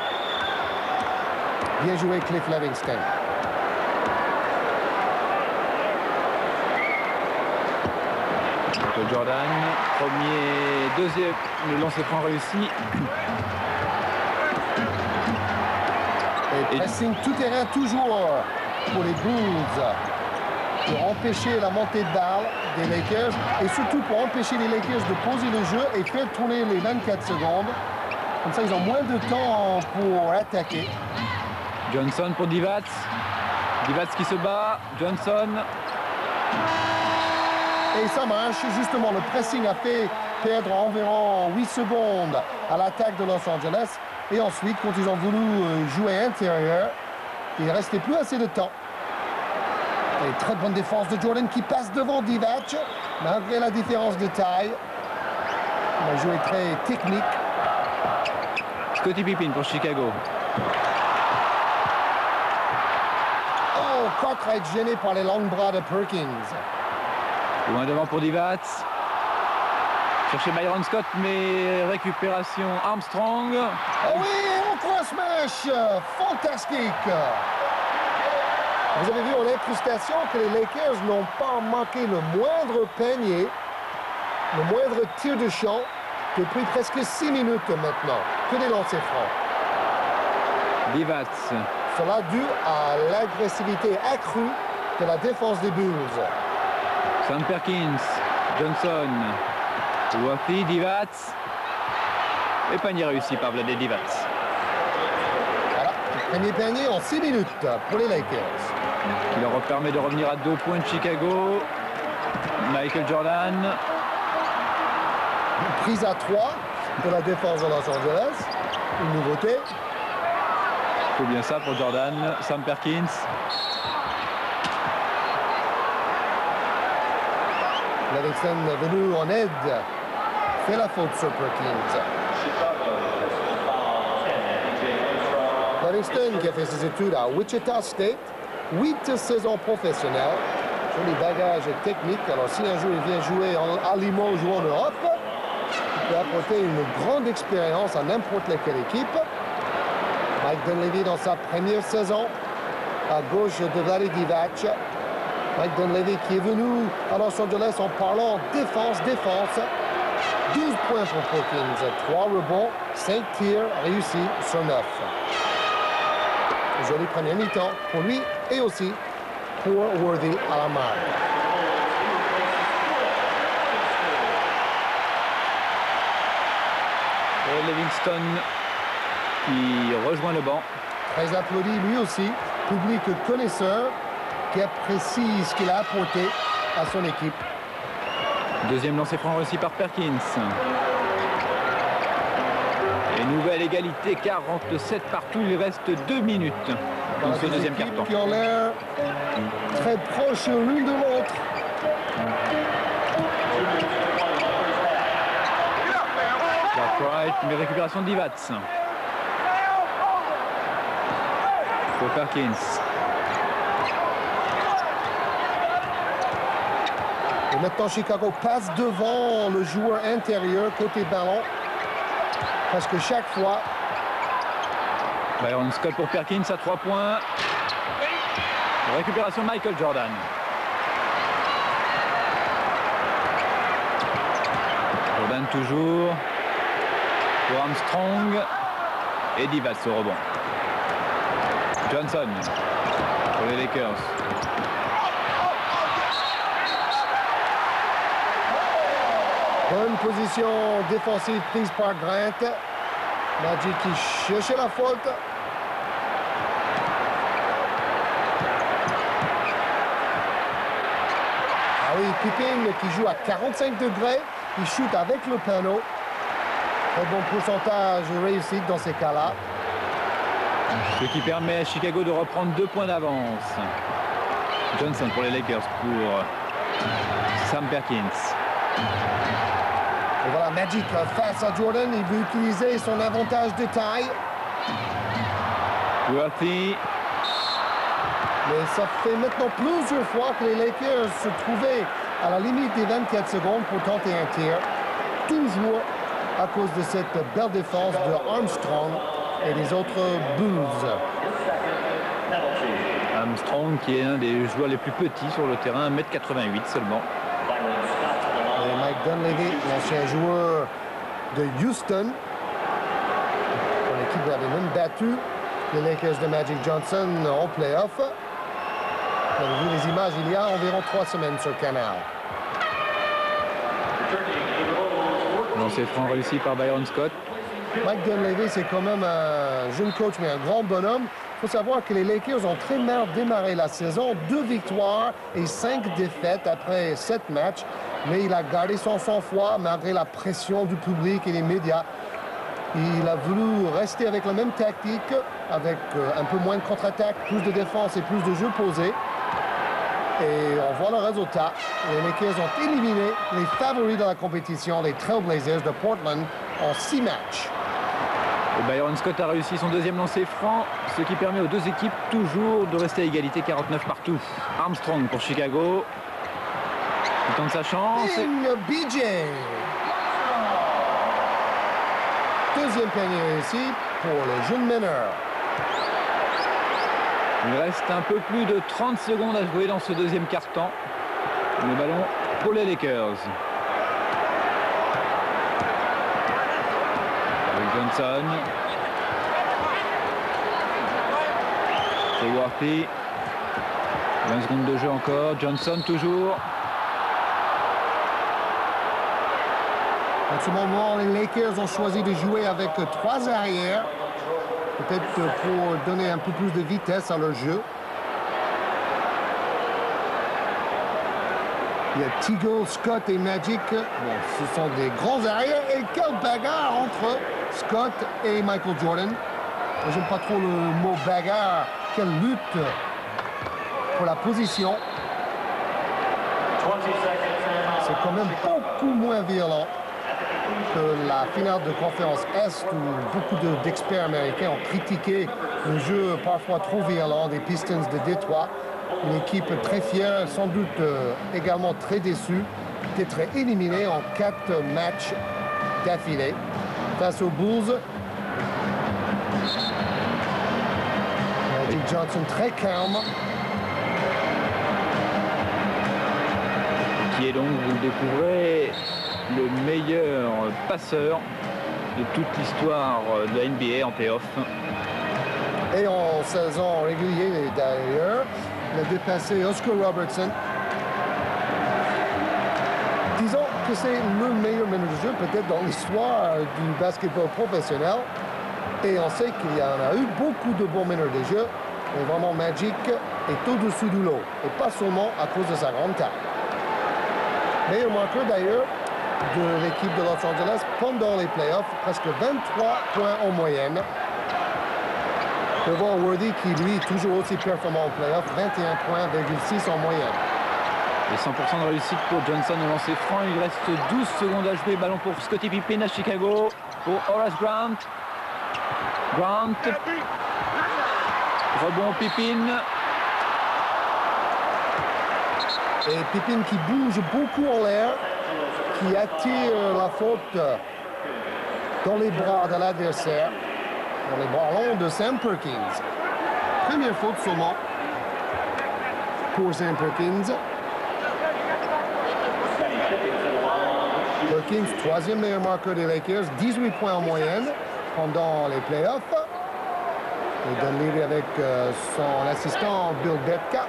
Bien joué Cliff Livingston. Michael Jordan, deuxième, le lancer franc réussi. Et pressing tout terrain toujours pour les Bulls pour empêcher la montée de balle des Lakers et surtout pour empêcher les Lakers de poser le jeu et faire tourner les 24 secondes. Comme ça, ils ont moins de temps pour attaquer. Johnson pour Divac. Divac qui se bat. Johnson. Et ça marche. Justement, le pressing a fait perdre environ 8 secondes à l'attaque de Los Angeles. Et ensuite, quand ils ont voulu jouer intérieur, il ne restait plus assez de temps. Et très bonne défense de Jordan qui passe devant Divac, malgré la différence de taille. Il a joué très technique. Scottie Pippen pour Chicago. Oh, Cartwright gêné par les longs bras de Perkins. Loin devant pour Divac. Chercher Myron Scott, mais récupération Armstrong. Oh oui, au cross smash, fantastique. Vous avez vu en incrustation que les Lakers n'ont pas manqué le moindre panier, le moindre tir de champ depuis presque 6 minutes maintenant. Que des lancers francs. Divac. Cela dû à l'agressivité accrue de la défense des Bulls. Sam Perkins. Johnson. Worthy, Divac. Et panier réussi par Vlade Divac. Voilà, premier panier en 6 minutes pour les Lakers. Qui leur permet de revenir à 2 points de Chicago. Michael Jordan. Une prise à 3 pour la défense de Los Angeles. Une nouveauté. Faut bien ça pour Jordan. Sam Perkins. Livingston est venu en aide. Fait la faute sur Perkins. Livingston qui a fait ses études à Wichita State. 8 saisons professionnelles. Joli bagage technique. Alors si un jour il vient jouer à Limoges ou en Europe, il peut apporter une grande expérience à n'importe laquelle équipe. Mike Dunleavy dans sa première saison à gauche de Vlade Divac. Mike Dunleavy qui est venu à Los Angeles en parlant défense. 12 points pour Perkins, 3 rebonds, 5 tirs réussis sur 9. Joli premier mi-temps pour lui et aussi pour Worthy à la main. Et Livingston qui rejoint le banc. Très applaudi lui aussi, public connaisseur qui apprécie ce qu'il a apporté à son équipe. Deuxième lancer franc réussi par Perkins. Et nouvelle égalité, 47 partout. Il reste 2 minutes dans ce deuxième carton. Qui ont l'air très proches l'une de l'autre. Cartwright, mais récupération de Divac. Pour Perkins. Et maintenant, Chicago passe devant le joueur intérieur côté ballon. Parce que chaque fois... Byron Scott pour Perkins à 3 points. Récupération Michael Jordan. Jordan toujours. Pour Armstrong. Et Divac au rebond. Johnson pour les Lakers. Bonne position défensive prise par Grant. Magic qui cherchait la faute. Ah oui, Pippen qui joue à 45 degrés. Il shoot avec le panneau. Très bon pourcentage de réussite dans ces cas-là. Ce qui permet à Chicago de reprendre 2 points d'avance. Johnson pour les Lakers pour Sam Perkins. Et voilà, Magic face à Jordan. Il veut utiliser son avantage de taille. Worthy. Mais ça fait maintenant plusieurs fois que les Lakers se trouvaient à la limite des 24 secondes pour tenter un tir. Toujours à cause de cette belle défense de Armstrong et des autres Bulls. Armstrong qui est un des joueurs les plus petits sur le terrain, 1m88 seulement. Et Dunleavy, l'ancien joueur de Houston. L'équipe avait même battu les Lakers de Magic Johnson en playoff. Vous avez vu les images il y a environ 3 semaines sur Canal. Lancé franc réussi par Byron Scott. Mike Dunleavy, c'est quand même un jeune coach, mais un grand bonhomme. Il faut savoir que les Lakers ont très mal démarré la saison. 2 victoires et 5 défaites après 7 matchs. Mais il a gardé son sang-froid malgré la pression du public et des médias. Il a voulu rester avec la même tactique, avec un peu moins de contre-attaque, plus de défense et plus de jeux posés. Et on voit le résultat. Les Lakers ont éliminé les favoris de la compétition, les Trailblazers de Portland, en 6 matchs. Et Byron Scott a réussi son deuxième lancer franc, ce qui permet aux deux équipes toujours de rester à égalité, 49 partout. Armstrong pour Chicago. Il tente sa chance. BJ. Deuxième panier réussi pour le jeune meneur. Il reste un peu plus de 30 secondes à jouer dans ce deuxième quart-temps. Le ballon pour les Lakers. Avec Johnson. C'est Worthy. 20 secondes de jeu encore. Johnson toujours. En ce moment, les Lakers ont choisi de jouer avec 3 arrières. Peut-être pour donner un peu plus de vitesse à leur jeu. Il y a Teagle, Scott et Magic. Bon, ce sont des grands arrières. Et quelle bagarre entre Scott et Michael Jordan. J'aime pas trop le mot bagarre. Quelle lutte pour la position. C'est quand même beaucoup moins violent que la finale de conférence Est où beaucoup d'experts américains ont critiqué le jeu parfois trop violent des Pistons de Détroit. Une équipe très fière, sans doute également très déçue, d'être éliminée en 4 matchs d'affilée face aux Bulls. Magic Johnson très calme. Qui est donc, vous le découvrez, le meilleur passeur de toute l'histoire de la NBA en playoff. Et en saison régulière d'ailleurs, il a dépassé Oscar Robertson. Disons que c'est le meilleur meneur de jeu peut-être dans l'histoire du basketball professionnel. Et on sait qu'il y en a eu beaucoup de bons meneurs de jeu. Mais vraiment Magic est au-dessus du lot. Et pas seulement à cause de sa grande taille. Meilleur marqueur d'ailleurs de l'équipe de Los Angeles pendant les playoffs, presque 23 points en moyenne. Devant Worthy qui lui est toujours aussi performant en playoffs, 21 points, 6 en moyenne. Et 100% de réussite pour Johnson au lancer franc. Il reste 12 secondes à jouer. Ballon pour Scottie Pippen à Chicago. Pour Horace Grant. Grant. Rebond Pippen. Et Pippen qui bouge beaucoup en l'air, qui attire la faute dans les bras de l'adversaire, dans les bras longs de Sam Perkins. Première faute seulement pour Sam Perkins. Perkins, troisième meilleur marqueur des Lakers, 18 points en moyenne pendant les playoffs. Et Dunleavy avec son assistant Bill Betka.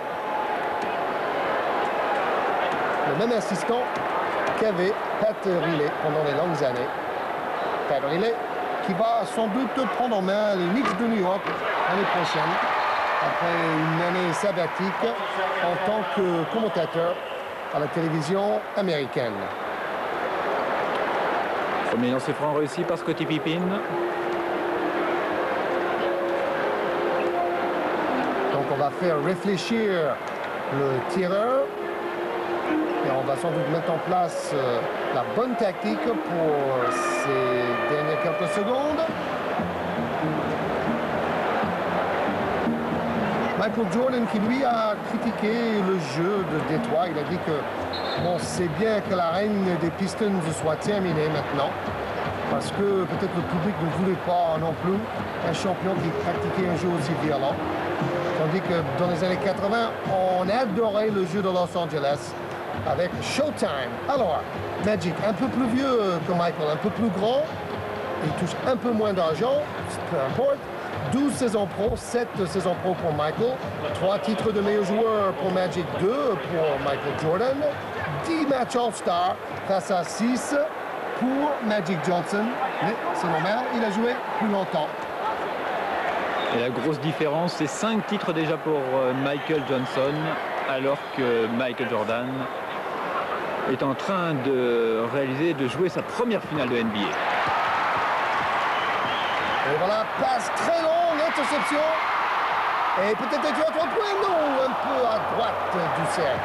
Le même assistant qu'avait Pat Riley pendant les longues années. Pat Riley qui va sans doute prendre en main les Knicks de New York l'année prochaine, après une année sabbatique en tant que commentateur à la télévision américaine. Premier lancer franc réussi par Scottie Pippen. Donc on va faire réfléchir le tireur. Et on va sans doute mettre en place la bonne tactique pour ces dernières quelques secondes. Michael Jordan qui lui a critiqué le jeu de Détroit. Il a dit que bon, c'est bien que la règne des Pistons soit terminée maintenant. Parce que peut-être le public ne voulait pas non plus un champion qui pratiquait un jeu aussi violent. Tandis que dans les années 80, on adorait le jeu de Los Angeles. avec Showtime. Alors, Magic, un peu plus vieux que Michael, un peu plus grand. Il touche un peu moins d'argent, peu importe. 12 saisons pro, 7 saisons pro pour Michael. 3 titres de meilleur joueur pour Magic, 2 pour Michael Jordan. 10 matchs All-Star face à 6 pour Magic Johnson. Mais c'est normal, il a joué plus longtemps. Et la grosse différence, c'est 5 titres déjà pour Michael Johnson, alors que Michael Jordan est en train de jouer sa première finale de NBA. Et voilà, passe très longue, interception. Et peut-être un 3 points, non, un peu à droite du cercle.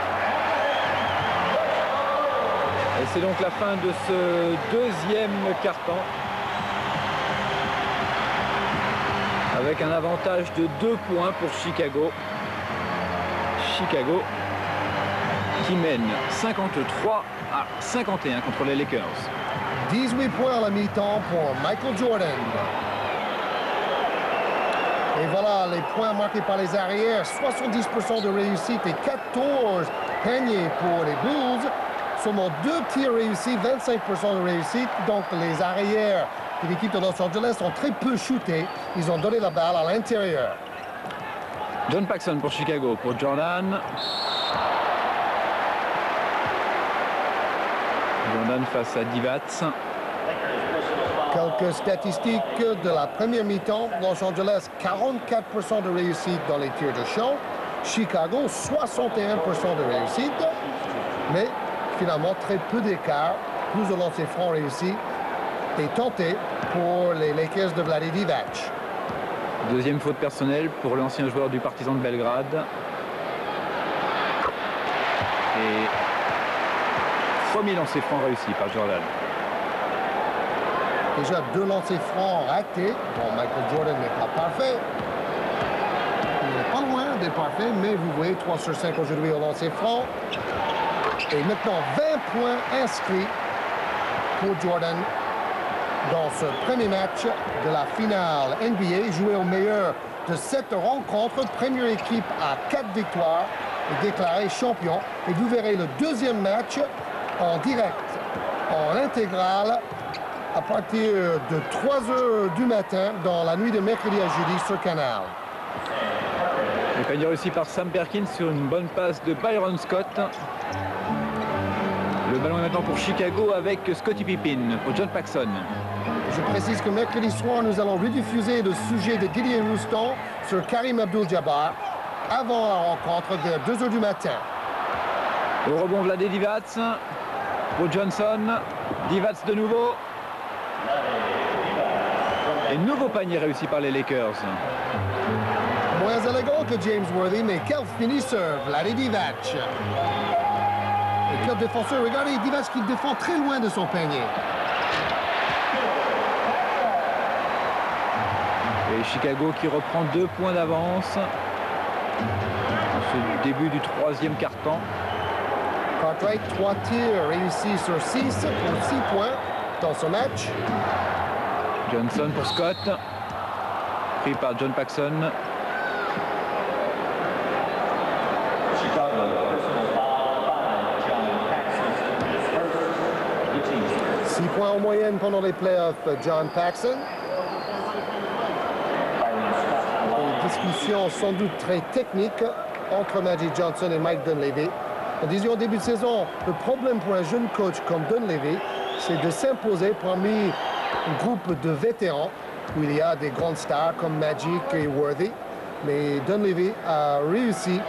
Et c'est donc la fin de ce deuxième quart-temps. Avec un avantage de 2 points pour Chicago. Chicago qui mène 53 à 51 contre les Lakers. 18 points à la mi-temps pour Michael Jordan. Et voilà les points marqués par les arrières. 70% de réussite et 14 paniers pour les Bulls. Seulement 2 tirs réussis, 25% de réussite. Donc les arrières de l'équipe de Los Angeles ont très peu shooté. Ils ont donné la balle à l'intérieur. John Paxson pour Chicago, pour Jordan. Jordan face à Divac. Quelques statistiques de la première mi-temps. Los Angeles, 44% de réussite dans les tirs de champ. Chicago, 61% de réussite. Mais finalement, très peu d'écart. Plus de lancers francs réussis et tentés pour les Lakers de Vlade Divac. Deuxième faute personnelle pour l'ancien joueur du Partizan de Belgrade. Et premier lancer franc réussi par Jordan. Déjà 2 lancers francs ratés. Bon, Michael Jordan n'est pas parfait. Il n'est pas loin d'être parfait, mais vous voyez 3 sur 5 aujourd'hui au lancer franc. Et maintenant 20 points inscrits pour Jordan dans ce premier match de la finale NBA, joué au meilleur de 7 rencontres. Première équipe à 4 victoires et déclaré champion. Et vous verrez le deuxième match en direct, en intégrale, à partir de 3 heures du matin dans la nuit de mercredi à jeudi sur Canal. Le panier réussi par Sam Perkins sur une bonne passe de Byron Scott. Le ballon est maintenant pour Chicago avec Scottie Pippen pour John Paxson. Je précise que mercredi soir, nous allons rediffuser le sujet de Didier Rouston sur Karim Abdul-Jabbar avant la rencontre vers 2 heures du matin. Au rebond, Vlade Divac pour Johnson. Divac de nouveau. Et nouveau panier réussi par les Lakers. Moins élégant que James Worthy, mais quel finisseur, Vlade Divac. Et quel défenseur, regardez Divac qui défend très loin de son panier. Et Chicago qui reprend 2 points d'avance. Ce début du troisième quart-temps. Cartwright, 3 tirs réussis sur 6 pour 6 points dans ce match. Johnson pour Scott. Pris par John Paxson. 6 points en moyenne pendant les playoffs, John Paxson. Une discussion sans doute très technique entre Magic Johnson et Mike Dunleavy. On disait au début de saison, le problème pour un jeune coach comme Dunleavy, c'est de s'imposer parmi un groupe de vétérans où il y a des grandes stars comme Magic et Worthy. Mais Dunleavy a réussi.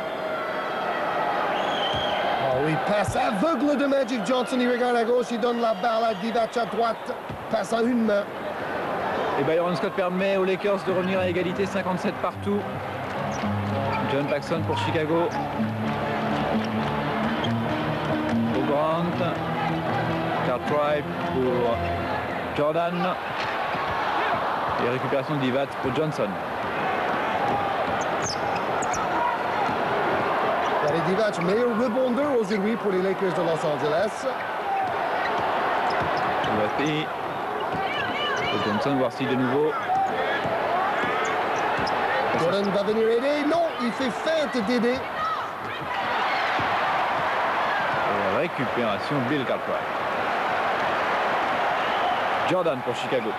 Oh oui, passe aveugle de Magic Johnson. Il regarde à gauche, il donne la balle à Divac à droite. Passe à une main. Et Byron Scott permet aux Lakers de revenir à égalité, 57 partout. John Paxson pour Chicago. Pour Grant. Cartwright pour Jordan. Et récupération de Divac pour Johnson. Vlade Divac, meilleur rebondeur aujourd'hui pour les Lakers de Los Angeles. Et Johnson, voici de nouveau. Jordan va venir aider. Non, il fait feinte d'aider. récupération Bill Cartwright. Jordan pour Chicago.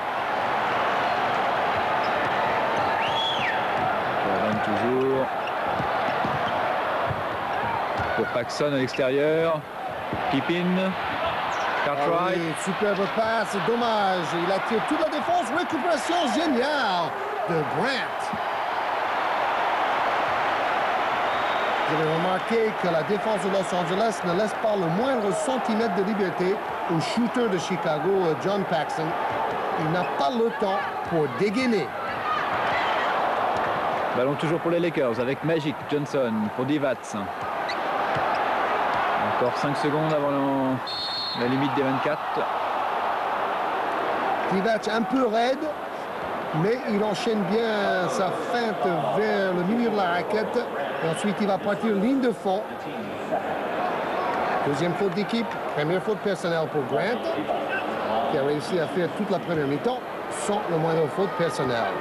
Jordan toujours. Pour Paxson à l'extérieur. Pippin. Cartwright. Ah oui, superbe passe, dommage. Il attire toute la défense. Récupération géniale de Grant. Vous avez remarqué que la défense de Los Angeles ne laisse pas le moindre centimètre de liberté au shooter de Chicago, John Paxson. Il n'a pas le temps pour dégainer. Ballon toujours pour les Lakers avec Magic Johnson pour Divac. Encore 5 secondes avant la limite des 24. Divac un peu raide, mais il enchaîne bien sa feinte vers le milieu de la raquette. Et ensuite, il va partir ligne de fond. Deuxième faute d'équipe, première faute personnelle pour Grant, qui a réussi à faire toute la première mi-temps sans le moindre faute personnelle.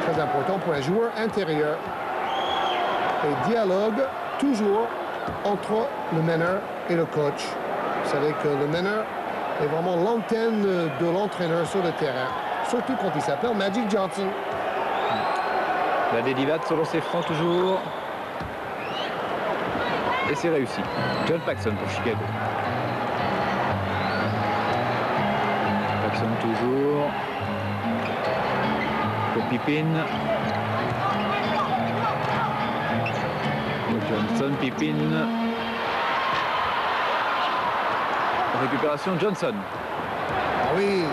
Très important pour un joueur intérieur. Et dialogue toujours entre le meneur et le coach. Vous savez que le meneur est vraiment l'antenne de l'entraîneur sur le terrain, surtout quand il s'appelle Magic Johnson. La Divac sur ses francs toujours. Et c'est réussi. John Paxson pour Chicago. Paxson toujours. Pour Pippin. Johnson, Pippin. Récupération Johnson. Ah oui,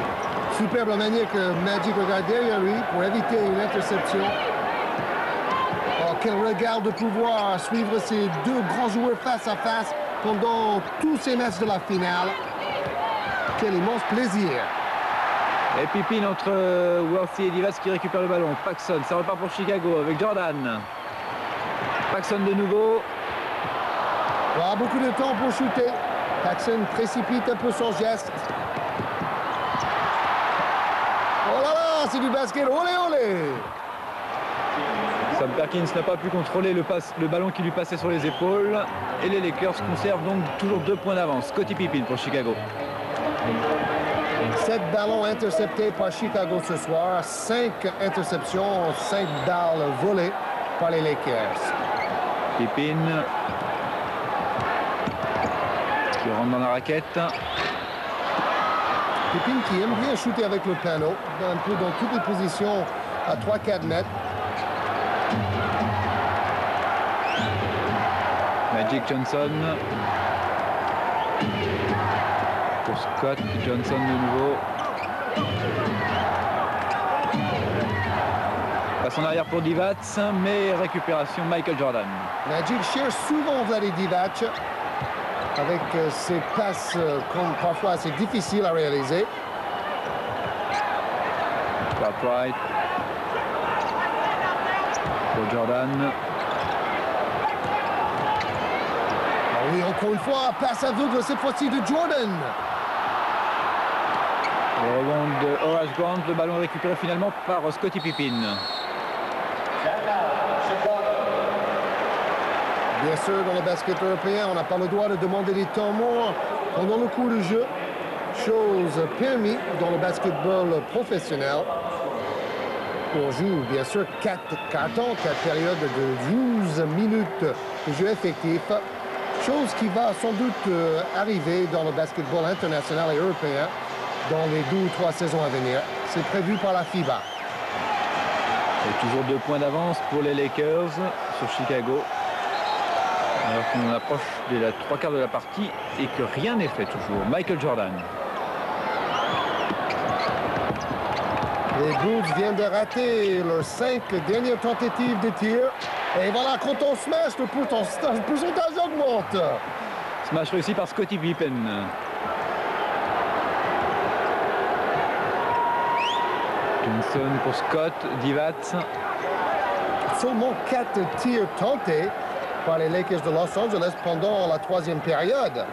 superbe manière que Magic regarde derrière lui pour éviter une interception. Oh, quel regard de pouvoir suivre ces deux grands joueurs face à face pendant tous ces matchs de la finale. Quel immense plaisir. Et Pippin entre Worthy et Divac qui récupère le ballon. Paxson, ça repart pour Chicago avec Jordan. Paxson de nouveau. Pas beaucoup de temps pour shooter. Paxson précipite un peu son geste. Oh là là, c'est du basket. Olé, olé. Sam Perkins n'a pas pu contrôler le ballon qui lui passait sur les épaules. Et les Lakers conservent donc toujours 2 points d'avance. Scottie Pippen pour Chicago. 7 ballons interceptés par Chicago ce soir. 5 interceptions, 5 balles volées par les Lakers. Pippen qui rentre dans la raquette. Pippen qui aime bien shooter avec le panneau, un peu dans toutes les positions à 3-4 mètres. Magic Johnson. Pour Scott Johnson de nouveau. Passe en arrière pour Divac, mais récupération Michael Jordan. Magic cherche souvent Vlade Divac avec ses passes parfois assez difficiles à réaliser. Cartwright pour Jordan. Ah oui, encore une fois, passe aveugle cette fois-ci de Jordan. Le rebond de Horace Grant, le ballon récupéré finalement par Scottie Pippen. Bien sûr, dans le basket européen, on n'a pas le droit de demander des temps morts pendant le cours de jeu. Chose permise dans le basketball professionnel. On joue bien sûr 4 cartons, 4 périodes de 12 minutes de jeu effectif. Chose qui va sans doute arriver dans le basketball international et européen dans les 2 ou 3 saisons à venir. C'est prévu par la FIBA. Et toujours 2 points d'avance pour les Lakers sur Chicago. Alors qu'on approche de la 3/4 de la partie et que rien n'est fait toujours. Michael Jordan. Les Bulls viennent de rater leurs 5 dernières tentatives de tir. Et voilà, quand on smash, le pourcentage augmente. Smash réussi par Scottie Pippen. Johnson pour Scott, Divac. Seulement 4 tirs tentés par les Lakers de Los Angeles pendant la 3e période.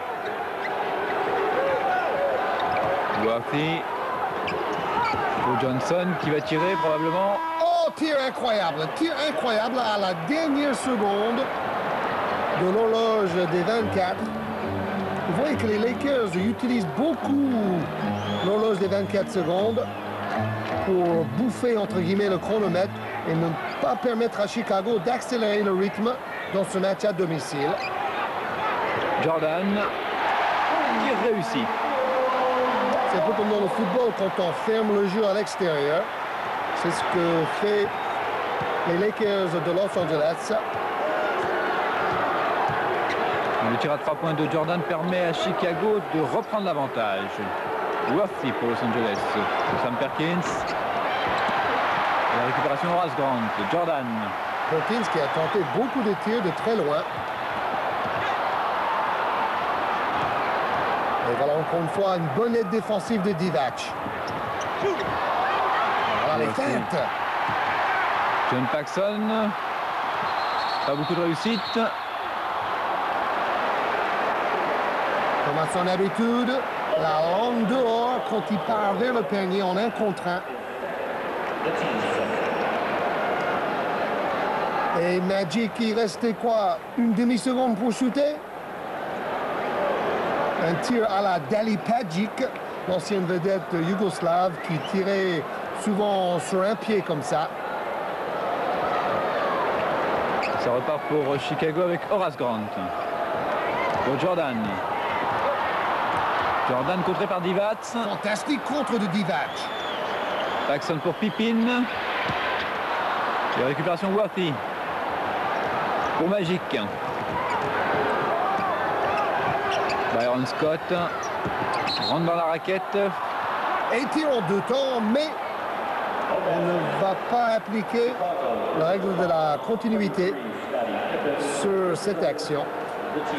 Worthy pour Johnson qui va tirer probablement. Oh, tir incroyable à la dernière seconde de l'horloge des 24. Vous voyez que les Lakers utilisent beaucoup l'horloge des 24 secondes pour bouffer, entre guillemets, le chronomètre et ne pas permettre à Chicago d'accélérer le rythme dans ce match à domicile. Jordan qui réussit. C'est un peu comme dans le football quand on ferme le jeu à l'extérieur. C'est ce que fait les Lakers de Los Angeles. Le tir à 3 points de Jordan permet à Chicago de reprendre l'avantage. Worthy pour Los Angeles. Sam Perkins. Et la récupération Horace Grant. Jordan. Perkins qui a tenté beaucoup de tirs de très loin. Et voilà encore une fois une bonne aide défensive de Divac. Voilà les feintes. John Paxson. Pas beaucoup de réussite. Comme à son habitude, la langue dehors quand il part vers le panier en 1 contre 1. Et Magic, il restait quoi? Une demi-seconde pour shooter? Un tir à la Dali Pagic, l'ancienne vedette yougoslave qui tirait souvent sur un pied comme ça. Ça repart pour Chicago avec Horace Grant. Pour Jordan. Jordan contré par Divac. Fantastique contre de Divac. Paxson pour Pippin. Et récupération Worthy. Pour Magic. Byron Scott rentre dans la raquette. Et tire en 2 temps, mais on ne va pas appliquer la règle de la continuité sur cette action.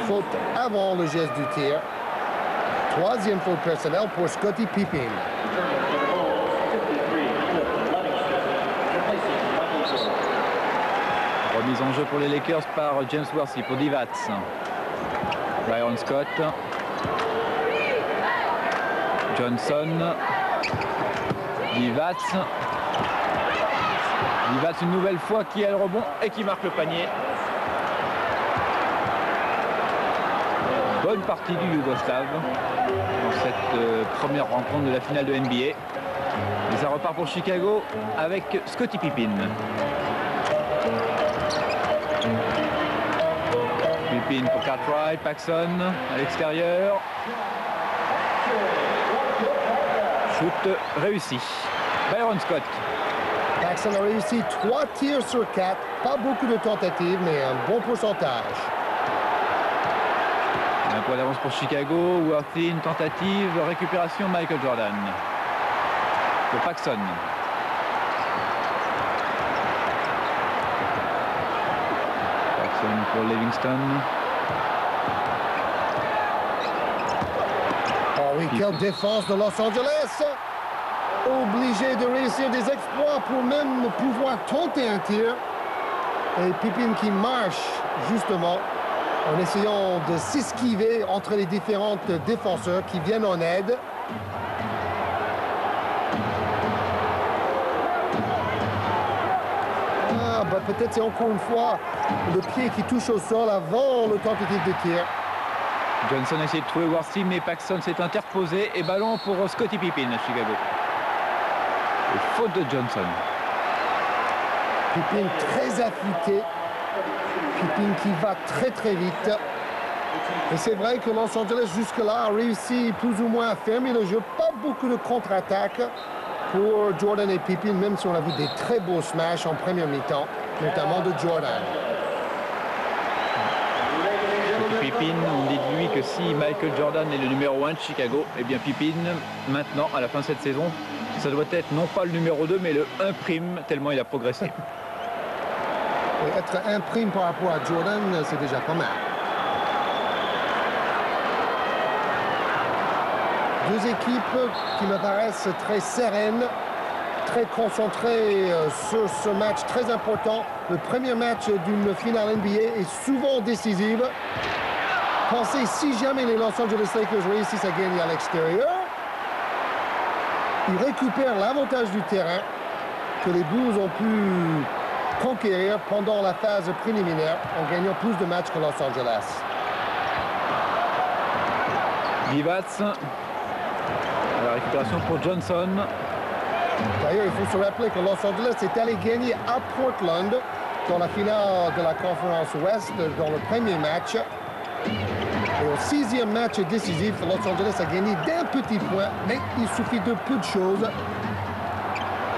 Faute avant le geste du tir. 3e faute personnelle pour Scottie Pippen. Remise en jeu pour les Lakers par James Worthy pour Divac. Byron Scott. Johnson. Divac. Divac une nouvelle fois qui a le rebond et qui marque le panier. Bonne partie du Yougoslave dans cette première rencontre de la finale de NBA. Et ça repart pour Chicago avec Scottie Pippen. Pippen pour Cartwright, Paxson à l'extérieur. Shoot réussi. Byron Scott. Paxson a réussi 3 tirs sur 4. Pas beaucoup de tentatives, mais un bon pourcentage. Un point d'avance pour Chicago. Worthy, une tentative. Récupération Michael Jordan. Pour Paxson. Paxson pour Livingston. Oh oui, quelle défense de Los Angeles! Obligé de réussir des exploits pour même pouvoir tenter un tir. Et Pippen qui marche justement en essayant de s'esquiver entre les différents défenseurs qui viennent en aide. Ah, bah peut-être c'est encore une fois le pied qui touche au sol avant le tentative de tir. Johnson a essayé de trouver Worthy, mais Paxson s'est interposé. Et ballon pour Scottie Pippen à Chicago. Et faute de Johnson. Pippen très affûté. Pippen qui va très très vite. Et c'est vrai que Los Angeles jusque-là a réussi plus ou moins à fermer le jeu. Pas beaucoup de contre-attaques pour Jordan et Pippen, même si on a vu des très beaux smash en première mi-temps, notamment de Jordan. Pippen, on dit de lui que si Michael Jordan est le numéro 1 de Chicago, eh bien Pippen, maintenant, à la fin de cette saison, ça doit être non pas le numéro 2, mais le 1 prime, tellement il a progressé. Et être un prime par rapport à Jordan, c'est déjà pas mal. Deux équipes qui me paraissent très sereines, très concentrées sur ce match très important. Le premier match d'une finale NBA est souvent décisive. Pensez, si jamais les Los Angeles Lakers réussissent à gagner à l'extérieur, ils récupèrent l'avantage du terrain que les Bulls ont pu conquérir pendant la phase préliminaire en gagnant plus de matchs que Los Angeles. Divac. La récupération pour Johnson. D'ailleurs, il faut se rappeler que Los Angeles est allé gagner à Portland dans la finale de la conférence Ouest dans le premier match. Et au 6e match décisif, Los Angeles a gagné d'un petit point, mais il suffit de peu de choses.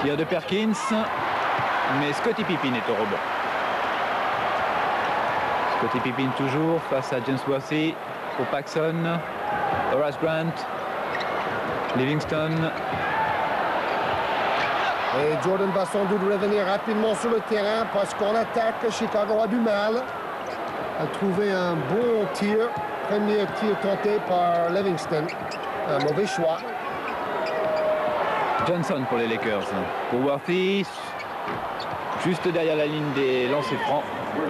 Tir de Perkins, mais Scottie Pippen est au rebond. Scottie Pippen toujours face à James Worthy pour Paxson, Horace Grant, Livingston. Et Jordan va sans doute revenir rapidement sur le terrain parce qu'en attaque, Chicago a du mal à trouver un bon tir. Premier tir tenté par Livingston. Un mauvais choix. Johnson pour les Lakers. Pour Worthy, juste derrière la ligne des lancers francs.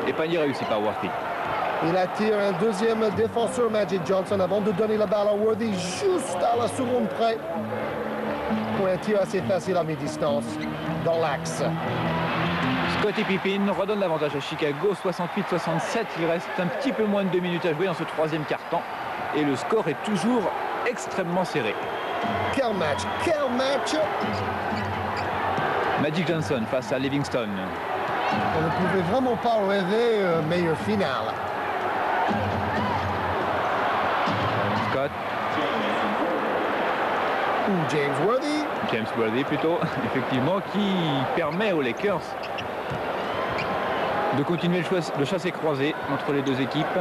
Et panier réussi par Worthy. Il attire un deuxième défenseur, Magic Johnson, avant de donner la balle à Worthy juste à la seconde près. Pour un tir assez facile à mi-distance dans l'axe. Scottie Pippen redonne l'avantage à Chicago, 68-67. Il reste un petit peu moins de 2 minutes à jouer dans ce troisième quart-temps. Et le score est toujours extrêmement serré. Quel match! Quel match! Magic Johnson face à Livingston. On ne pouvait vraiment pas rêver meilleure finale. Scott. Ou James Worthy. James Worthy plutôt, effectivement, qui permet aux Lakers de continuer le chassé-croisé entre les deux équipes.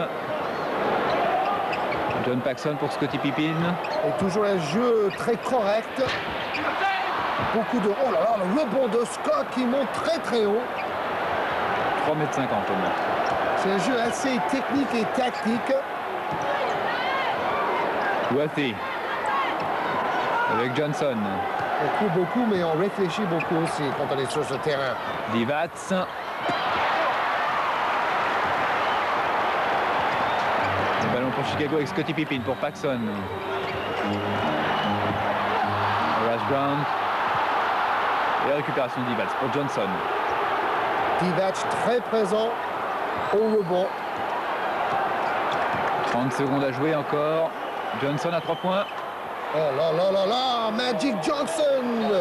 John Paxson pour Scottie Pippen. Et toujours un jeu très correct. Beaucoup de... Oh là là, le rebond de Scott qui monte très très haut. 3,50 m au moins. C'est un jeu assez technique et tactique. Worthy avec Johnson. On court beaucoup, mais on réfléchit beaucoup aussi quand on est sur ce terrain. Divac. Le ballon pour Chicago avec Scottie Pippen pour Paxson. Horace Grant. Et la récupération de Divac pour Johnson. Divac très présent au rebond. 30 secondes à jouer encore. Johnson à 3 points. Oh là là là là, Magic Johnson!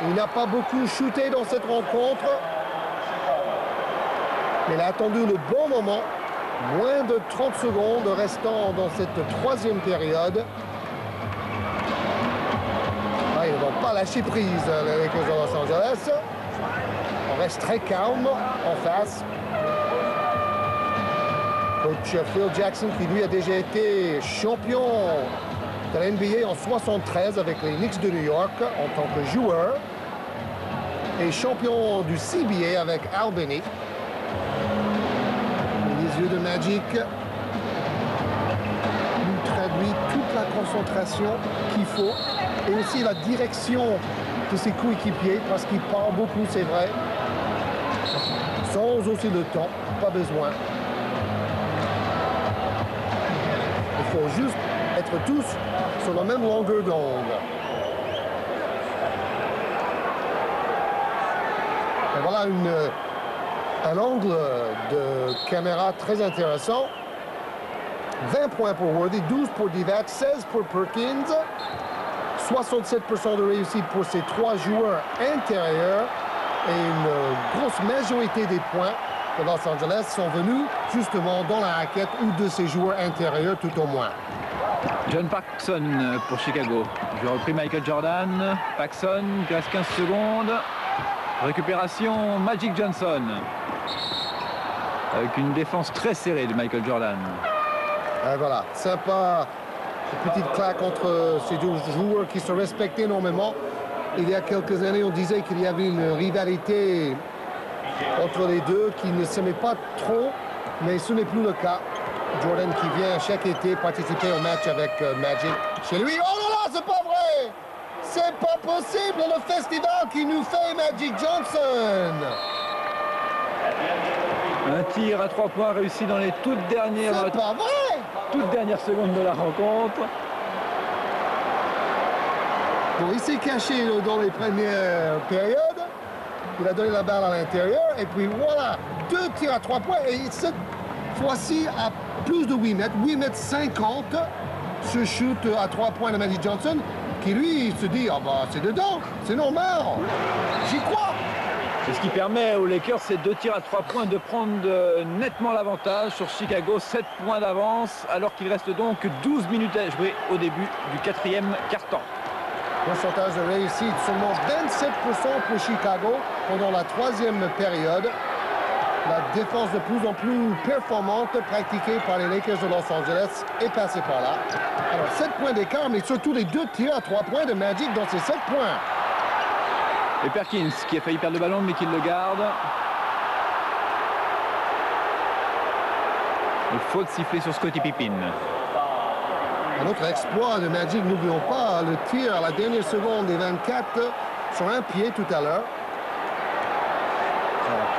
Il n'a pas beaucoup shooté dans cette rencontre. Mais il a attendu le bon moment. Moins de 30 secondes restant dans cette troisième période. Ah, ils ne vont pas lâcher prise, les Lakers de Los Angeles. On reste très calme en face. Coach Phil Jackson, qui lui a déjà été champion de la NBA en 73 avec les Knicks de New York en tant que joueur et champion du CBA avec Albany. Les yeux de Magic lui traduit toute la concentration qu'il faut et aussi la direction de ses coéquipiers parce qu'il parle beaucoup, c'est vrai, sans aussi le temps, pas besoin. Il faut juste être tous sur la même longueur d'onde. Et voilà un angle de caméra très intéressant. 20 points pour Worthy, 12 pour Divac, 16 pour Perkins. 67% de réussite pour ces 3 joueurs intérieurs. Et une grosse majorité des points de Los Angeles sont venus justement dans la raquette ou de ces joueurs intérieurs tout au moins. John Paxson pour Chicago. Je repris Michael Jordan. Paxson, il reste 15 secondes. Récupération Magic Johnson. Avec une défense très serrée de Michael Jordan. Et voilà, sympa. Une petite claque entre ces deux joueurs qui se respectent énormément. Il y a quelques années, on disait qu'il y avait une rivalité entre les deux qui ne s'aimait pas trop, mais ce n'est plus le cas. Jordan qui vient chaque été participer au match avec Magic chez lui. Oh là là, c'est pas vrai! C'est pas possible le festival qui nous fait Magic Johnson! Un tir à 3 points réussi dans les toutes dernières secondes de la rencontre. Bon, il s'est caché dans les premières périodes. Il a donné la balle à l'intérieur. Et puis voilà, 2 tirs à 3 points. Et cette fois-ci, à plus de 8 mètres, 8 mètres 50. ce shoot à 3 points de Magic Johnson, qui lui se dit, ah bah c'est dedans, c'est normal, j'y crois. Et ce qui permet aux Lakers, ces 2 tirs à 3 points, de prendre nettement l'avantage sur Chicago. 7 points d'avance, alors qu'il reste donc 12 minutes à jouer au début du 4e quart-temps. Pourcentage de réussite, seulement 27% pour Chicago pendant la 3e période. La défense de plus en plus performante pratiquée par les Lakers de Los Angeles est passée par là. Alors 7 points d'écart, mais surtout les 2 tirs à 3 points de Magic dans ces 7 points. Et Perkins qui a failli perdre le ballon mais qui le garde. Il faut siffler sur Scottie Pippen. Un autre exploit de Magic, n'oublions pas le tir à la dernière seconde des 24 sur un pied tout à l'heure.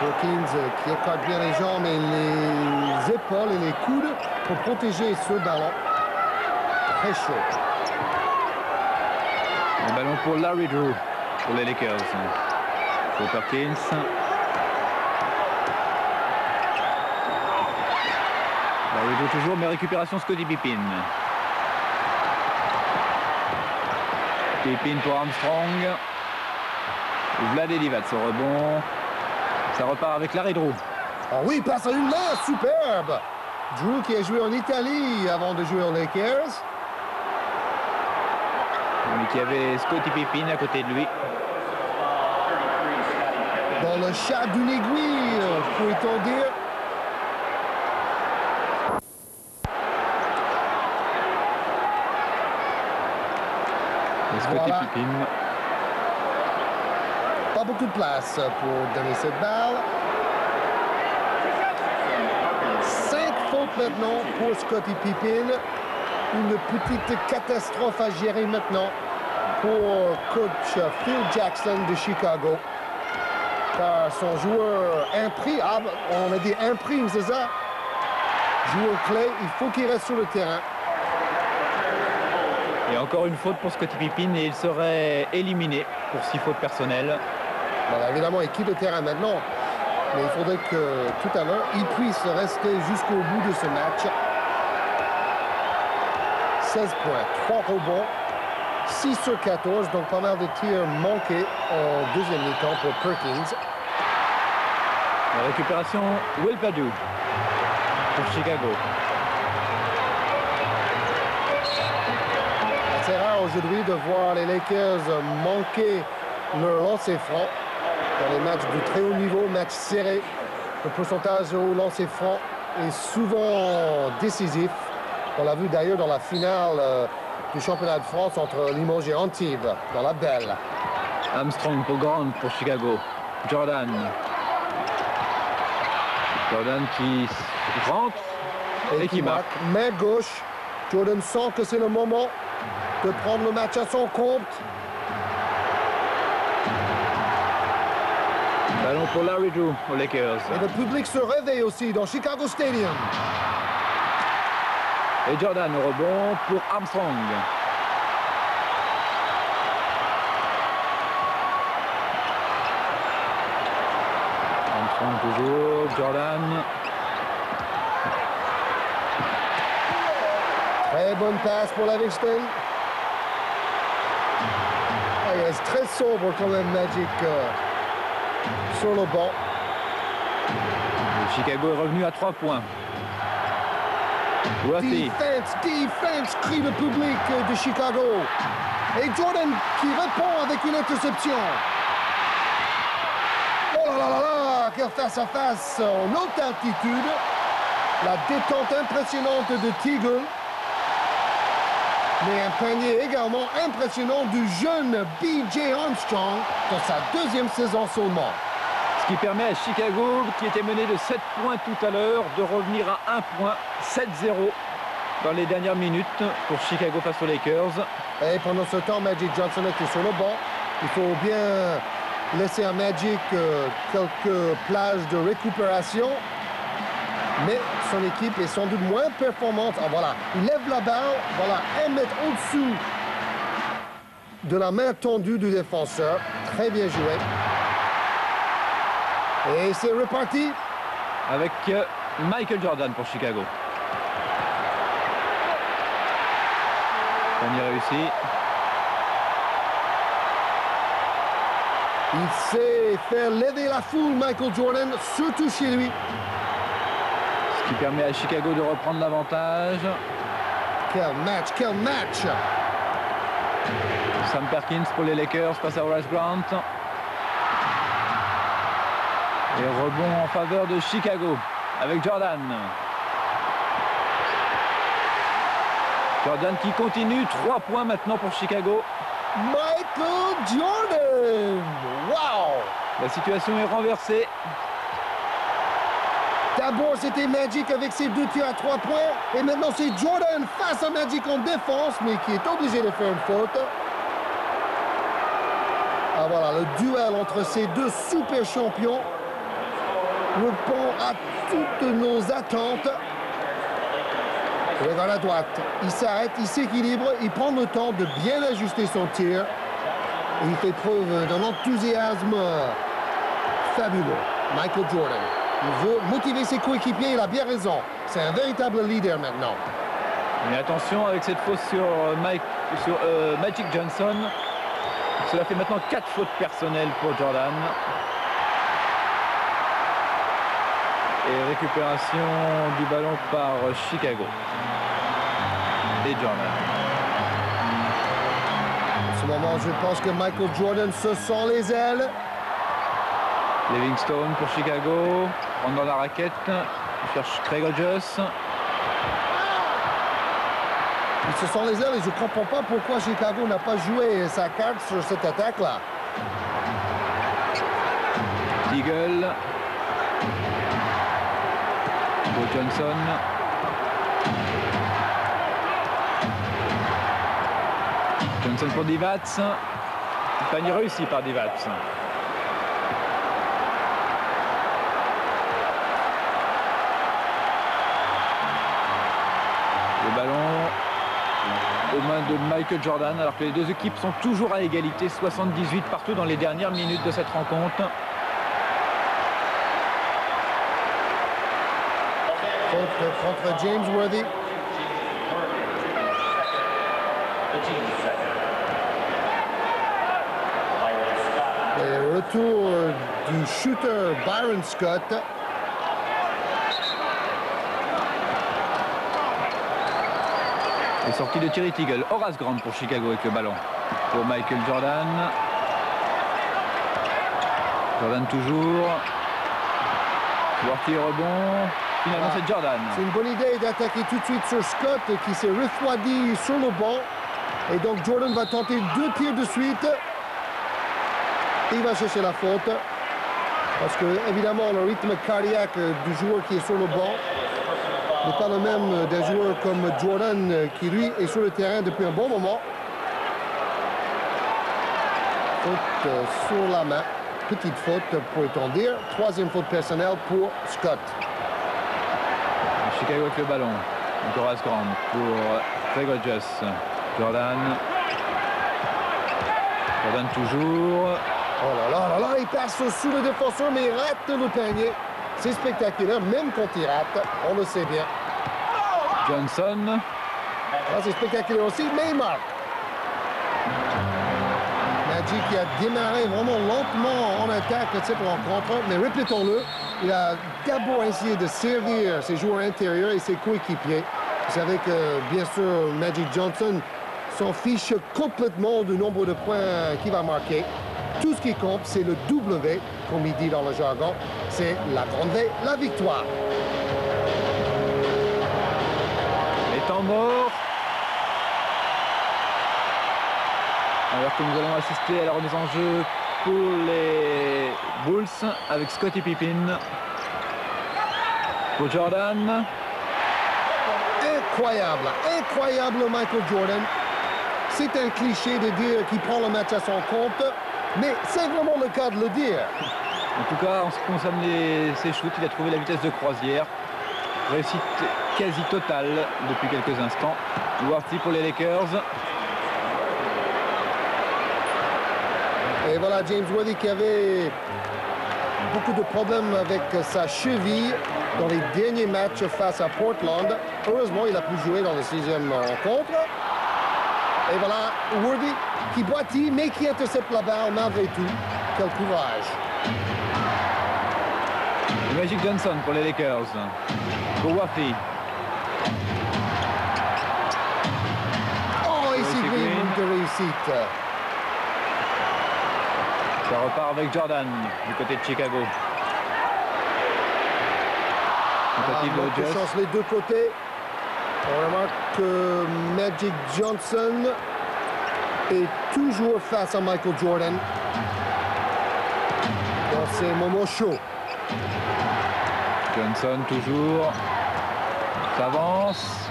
Perkins qui écarte bien les jambes et les épaules et les coudes pour protéger ce ballon. Très chaud. Le ballon pour Larry Drew. Pour les Lakers. Pour Perkins. Larry Drew toujours, mais récupération Scottie Pippen. Pippen pour Armstrong. Vlade Divac au rebond. Ça repart avec Larry Drew. Ah oui, passe à une main, superbe. Drew qui a joué en Italie avant de jouer aux Lakers. Mais qui avait Scottie Pippen à côté de lui. Dans le chat d'une aiguille, pourrait-on dire. Et Scottie Voilà. Pippen. Pas beaucoup de place pour donner cette balle. 5 fautes maintenant pour Scottie Pippen. Une petite catastrophe à gérer maintenant pour coach Phil Jackson de Chicago. Car son joueur imprime, on a dit imprime, c'est ça? Joueur clé, il faut qu'il reste sur le terrain. Et encore une faute pour Scottie Pippen et il serait éliminé pour 6 fautes personnelles. Bon, évidemment, il quitte le terrain maintenant. Mais il faudrait que tout à l'heure, il puisse rester jusqu'au bout de ce match. 16 points, 3 rebonds, 6 sur 14, donc pas mal de tirs manqués en deuxième mi-temps pour Perkins. La récupération, Will Perdue pour Chicago. C'est rare aujourd'hui de voir les Lakers manquer leur lancer franc dans les matchs de très haut niveau, matchs serrés. Le pourcentage au lancer franc est souvent décisif. On l'a vu d'ailleurs dans la finale du championnat de France entre Limoges et Antibes, dans la Belle. Armstrong pour Grant pour Chicago. Jordan. Jordan qui rentre et qui marque. Main gauche. Jordan sent que c'est le moment de prendre le match à son compte. Ballon pour Larry Drew aux Lakers. Et le public se réveille aussi dans Chicago Stadium. Et Jordan au rebond pour Armstrong. Armstrong toujours, Jordan. Très bonne passe pour Livingston. Ah, il reste très sobre quand même Magic sur le banc. Et Chicago est revenu à 3 points. Worthy. Defense, defense, crie le public de Chicago. Et Jordan qui répond avec une interception. Oh là là là là, quel face-à-face en haute altitude. La détente impressionnante de Teagle. Mais un panier également impressionnant du jeune B.J. Armstrong dans sa deuxième saison seulement. Ce qui permet à Chicago, qui était mené de 7 points tout à l'heure, de revenir à 1 point, 7-0 dans les dernières minutes pour Chicago face aux Lakers. Et pendant ce temps, Magic Johnson était sur le banc. Il faut bien laisser à Magic quelques plages de récupération. Mais son équipe est sans doute moins performante. Ah, voilà, il lève la balle, voilà, 1 mètre au-dessous de la main tendue du défenseur. Très bien joué. Et c'est reparti. Avec Michael Jordan pour Chicago. Panier réussi. Il sait faire lever la foule, Michael Jordan, surtout chez lui. Ce qui permet à Chicago de reprendre l'avantage. Quel match, quel match! Sam Perkins pour les Lakers face à Horace Grant. Et rebond en faveur de Chicago avec Jordan. Jordan qui continue, 3 points maintenant pour Chicago. Michael Jordan! Wow! La situation est renversée. D'abord, c'était Magic avec ses 2 tirs à 3 points. Et maintenant, c'est Jordan face à Magic en défense, mais qui est obligé de faire une faute. Ah voilà, le duel entre ces deux super champions répond à toutes nos attentes. Regarde à droite, il s'arrête, il s'équilibre, il prend le temps de bien ajuster son tir. Et il fait preuve d'un enthousiasme fabuleux. Michael Jordan, il veut motiver ses coéquipiers, il a bien raison. C'est un véritable leader maintenant. Mais attention avec cette faute sur Magic Johnson. Cela fait maintenant 4 fautes personnelles pour Jordan. Et récupération du ballon par Chicago. Et Jordan. En ce moment, je pense que Michael Jordan se sent les ailes. Livingstone pour Chicago. Rentre dans la raquette. Il cherche Craig Hodges. Il se sent les ailes et je ne comprends pas pourquoi Chicago n'a pas joué sa carte sur cette attaque-là. Eagle. Pour Johnson. Johnson pour Divac. Panier réussi par Divac. Le ballon aux mains de Michael Jordan, alors que les deux équipes sont toujours à égalité, 78 partout dans les dernières minutes de cette rencontre. Contre James Worthy. Et retour du shooter Byron Scott. Et sortie de Thierry Teagle. Horace Grant pour Chicago avec le ballon. Pour Michael Jordan. Jordan toujours. Worthy rebond. Finalement, c'est Jordan. C'est une bonne idée d'attaquer tout de suite sur Scott qui s'est refroidi sur le banc. Et donc Jordan va tenter 2 tirs de suite. Il va chercher la faute. Parce que, évidemment, le rythme cardiaque du joueur qui est sur le banc n'est pas le même d'un joueur comme Jordan qui, lui, est sur le terrain depuis un bon moment. Faute sur la main. Petite faute, pourrait-on dire. 3e faute personnelle pour Scott. Chicago avec le ballon. Encore Horace Grant pour Craig Hodges. Jordan. Jordan toujours. Oh là là là là, il passe sous le défenseur, mais il rate le panier. C'est spectaculaire, même quand il rate, on le sait bien. Johnson. Ah, c'est spectaculaire aussi, mais il marque. Magic qui a démarré vraiment lentement en attaque cette rencontre, mais répétons-le, il a d'abord essayé de servir ses joueurs intérieurs et ses coéquipiers. Vous savez que, bien sûr, Magic Johnson s'en fiche complètement du nombre de points qu'il va marquer. Tout ce qui compte, c'est le W, comme il dit dans le jargon. C'est la grande V, la victoire. Les temps morts. Alors que nous allons assister à la remise en jeu pour les Bulls avec Scottie Pippen. Pour Jordan. Incroyable, incroyable Michael Jordan. C'est un cliché de dire qu'il prend le match à son compte, mais c'est vraiment le cas de le dire. En tout cas, en ce qui concerne ses shoots, il a trouvé la vitesse de croisière. Réussite quasi totale depuis quelques instants. Worthy pour les Lakers. Et voilà James Worthy qui avait beaucoup de problèmes avec sa cheville dans les derniers matchs face à Portland. Heureusement, il a pu jouer dans la 6e rencontre. Et voilà, Worthy qui boitille, mais qui intercepte la balle malgré tout. Quel courage. Magic Johnson pour les Lakers. Pour Worthy. Oh, ici, Green, manque de réussite. Ça repart avec Jordan du côté de Chicago. Tentative de Manque de Just. chance les deux côtés. On remarque que Magic Johnson est toujours face à Michael Jordan dans ces moments chauds. Johnson toujours s'avance.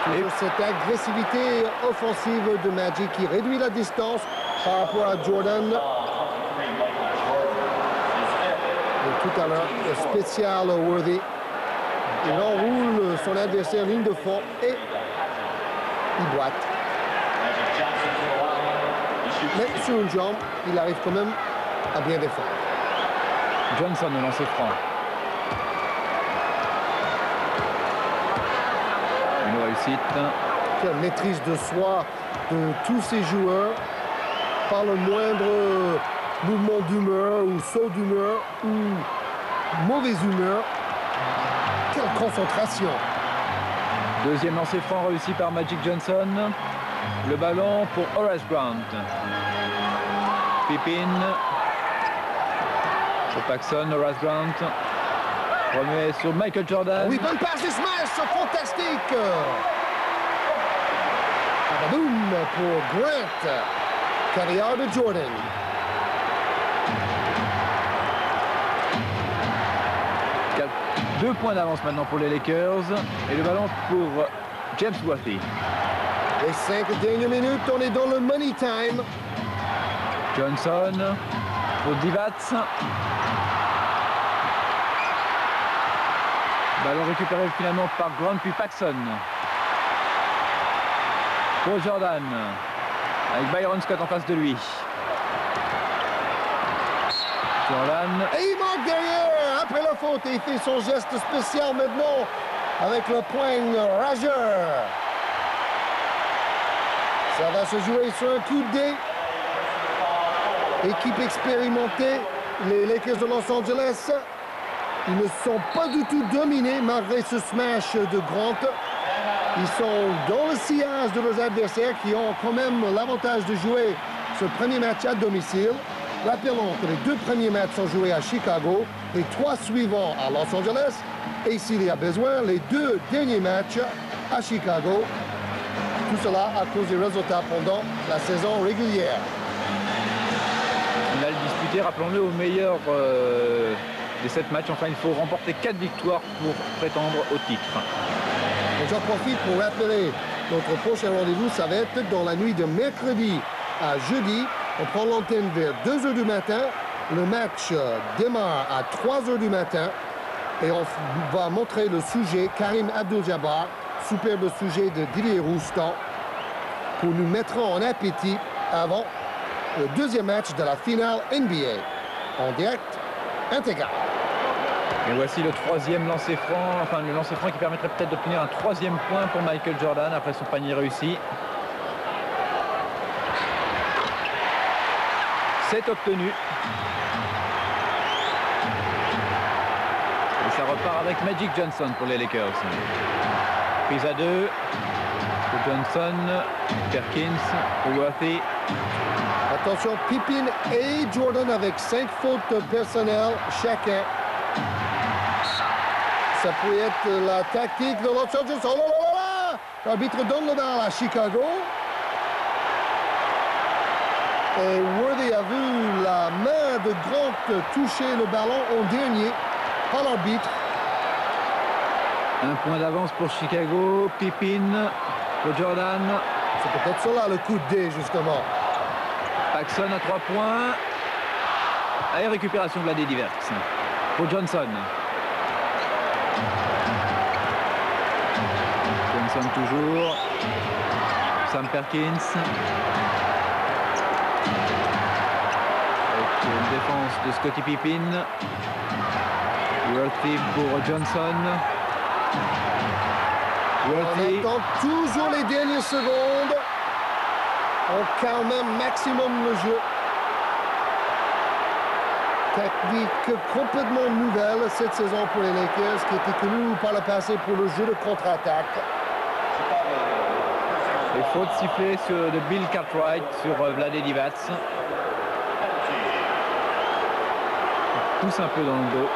Toujours cette agressivité offensive de Magic qui réduit la distance par rapport à Jordan. Et tout à l'heure, le spécial Worthy. Il enroule son adversaire ligne de fond et il boite. Mais sur une jambe, il arrive quand même à bien défendre. Johnson au lancer franc. Une réussite. Quelle maîtrise de soi de tous ces joueurs. Par le moindre mouvement d'humeur ou saut d'humeur ou mauvaise humeur. Quelle concentration. Deuxième lancer franc réussi par Magic Johnson. Le ballon pour Horace Grant. Pippin. Pour Paxson, Horace Grant. Remet sur Michael Jordan. Oui, bonne passe de smash, fantastique. Boum pour Grant. Carrière de Jordan. Deux points d'avance maintenant pour les Lakers. Et le ballon pour James Worthy. Les 5 dernières minutes, on est dans le money time. Johnson pour Divac. Ballon récupéré finalement par Grant puis Paxson. Pour Jordan. Avec Byron Scott en face de lui. Jordan. Et il manque derrière après la faute. Et il fait son geste spécial maintenant avec le poing rageur. Ça va se jouer sur un coup de dé. Équipe expérimentée, les Lakers de Los Angeles. Ils ne sont pas du tout dominés malgré ce smash de Grant. Ils sont dans le sillage de leurs adversaires qui ont quand même l'avantage de jouer ce premier match à domicile. Rappelons que les 2 premiers matchs sont joués à Chicago, les 3 suivants à Los Angeles. Et s'il y a besoin, les 2 derniers matchs à Chicago. Tout cela à cause des résultats pendant la saison régulière. Finale disputée, rappelons-le, au meilleur des 7 matchs. Enfin, il faut remporter 4 victoires pour prétendre au titre. Et j'en profite pour rappeler notre prochain rendez-vous. Ça va être dans la nuit de mercredi à jeudi. On prend l'antenne vers 2 h du matin. Le match démarre à 3 h du matin. Et on va montrer le sujet Karim Abdul-Jabbar, superbe sujet de Didier Roustan, pour nous mettre en appétit avant le deuxième match de la finale NBA. En direct intégral. Et voici le 3e lancer franc, enfin le lancer franc qui permettrait peut-être d'obtenir un 3e point pour Michael Jordan après son panier réussi. C'est obtenu. Et ça repart avec Magic Johnson pour les Lakers. Prise à 2 pour Johnson, Perkins, Worthy. Attention, Pippin et Jordan avec 5 fautes personnelles chacun. Ça pourrait être la tactique de Los Angeles. Oh là là là! L'arbitre donne le ballon à Chicago. Et Worthy a vu la main de Grant toucher le ballon en dernier par l'arbitre. Un point d'avance pour Chicago. Pippin pour Jordan. C'est peut-être cela le coup de dé, justement. Paxson à 3 points. Et récupération de la dé diverse pour Johnson. Johnson toujours. Sam Perkins. Avec une défense de Scottie Pippen. Worthy pour Johnson. Worthy. On attend toujours les dernières secondes. On calme un maximum le jeu. Technique complètement nouvelle cette saison pour les Lakers, qui était connue par le passé pour le jeu de contre-attaque. Et faute sifflée de Bill Cartwright sur Vlade Divac. Pousse un peu dans le dos.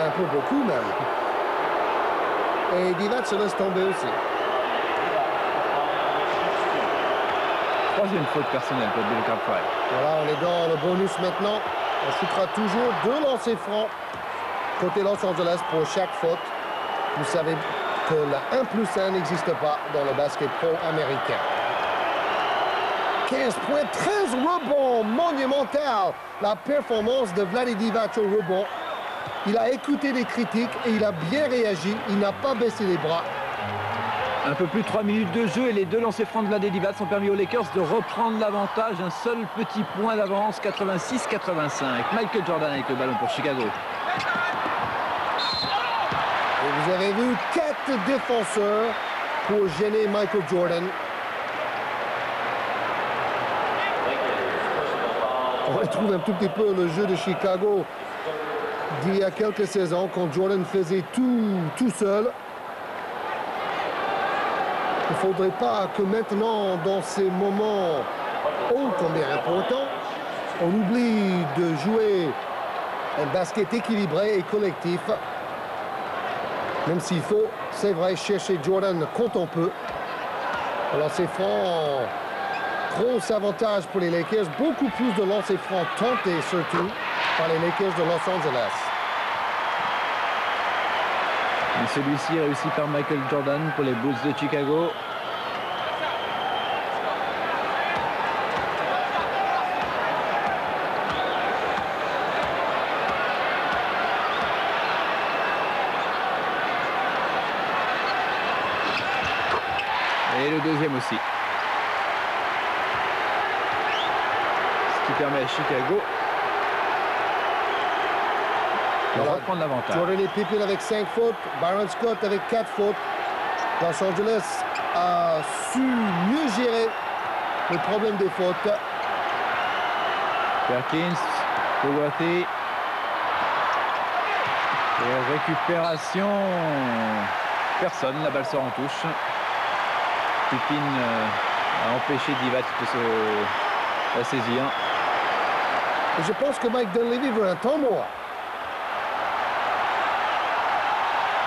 Un peu beaucoup même. Et Divac se laisse tomber aussi. Troisième faute personnelle pour Bill Cartwright. Voilà, on est dans le bonus maintenant. On shootera toujours 2 lancers francs côté Los Angeles pour chaque faute. Vous savez que la 1+1 n'existe pas dans le basket pro américain. 15 points, 13 rebonds, monumental. La performance de Vlade Divac au rebond. Il a écouté les critiques et il a bien réagi. Il n'a pas baissé les bras. Un peu plus de 3 minutes de jeu et les 2 lancers francs de Vlade Divac ont permis aux Lakers de reprendre l'avantage. Un seul petit point d'avance, 86-85. Michael Jordan avec le ballon pour Chicago. Et vous avez vu 4 défenseurs pour gêner Michael Jordan. On retrouve un tout petit peu le jeu de Chicago d'il y a quelques saisons quand Jordan faisait tout seul. Il ne faudrait pas que maintenant, dans ces moments ô combien importants, on oublie de jouer un basket équilibré et collectif. Même s'il faut, c'est vrai, chercher Jordan quand on peut. Alors c'est franc, gros avantage pour les Lakers. Beaucoup plus de lancers francs tentés surtout par les Lakers de Los Angeles. Et celui-ci réussi par Michael Jordan pour les Bulls de Chicago. Et le deuxième aussi. Ce qui permet à Chicago de reprendre l'avantage. Jordan et Pippen avec 5 fautes, Byron Scott avec 4 fautes. Los Angeles a su mieux gérer le problème des fautes. Perkins, Worthy. Et récupération. Personne, la balle sort en touche. Pippen a empêché Divac de la saisir. Et je pense que Mike Dunleavy veut un temps mort.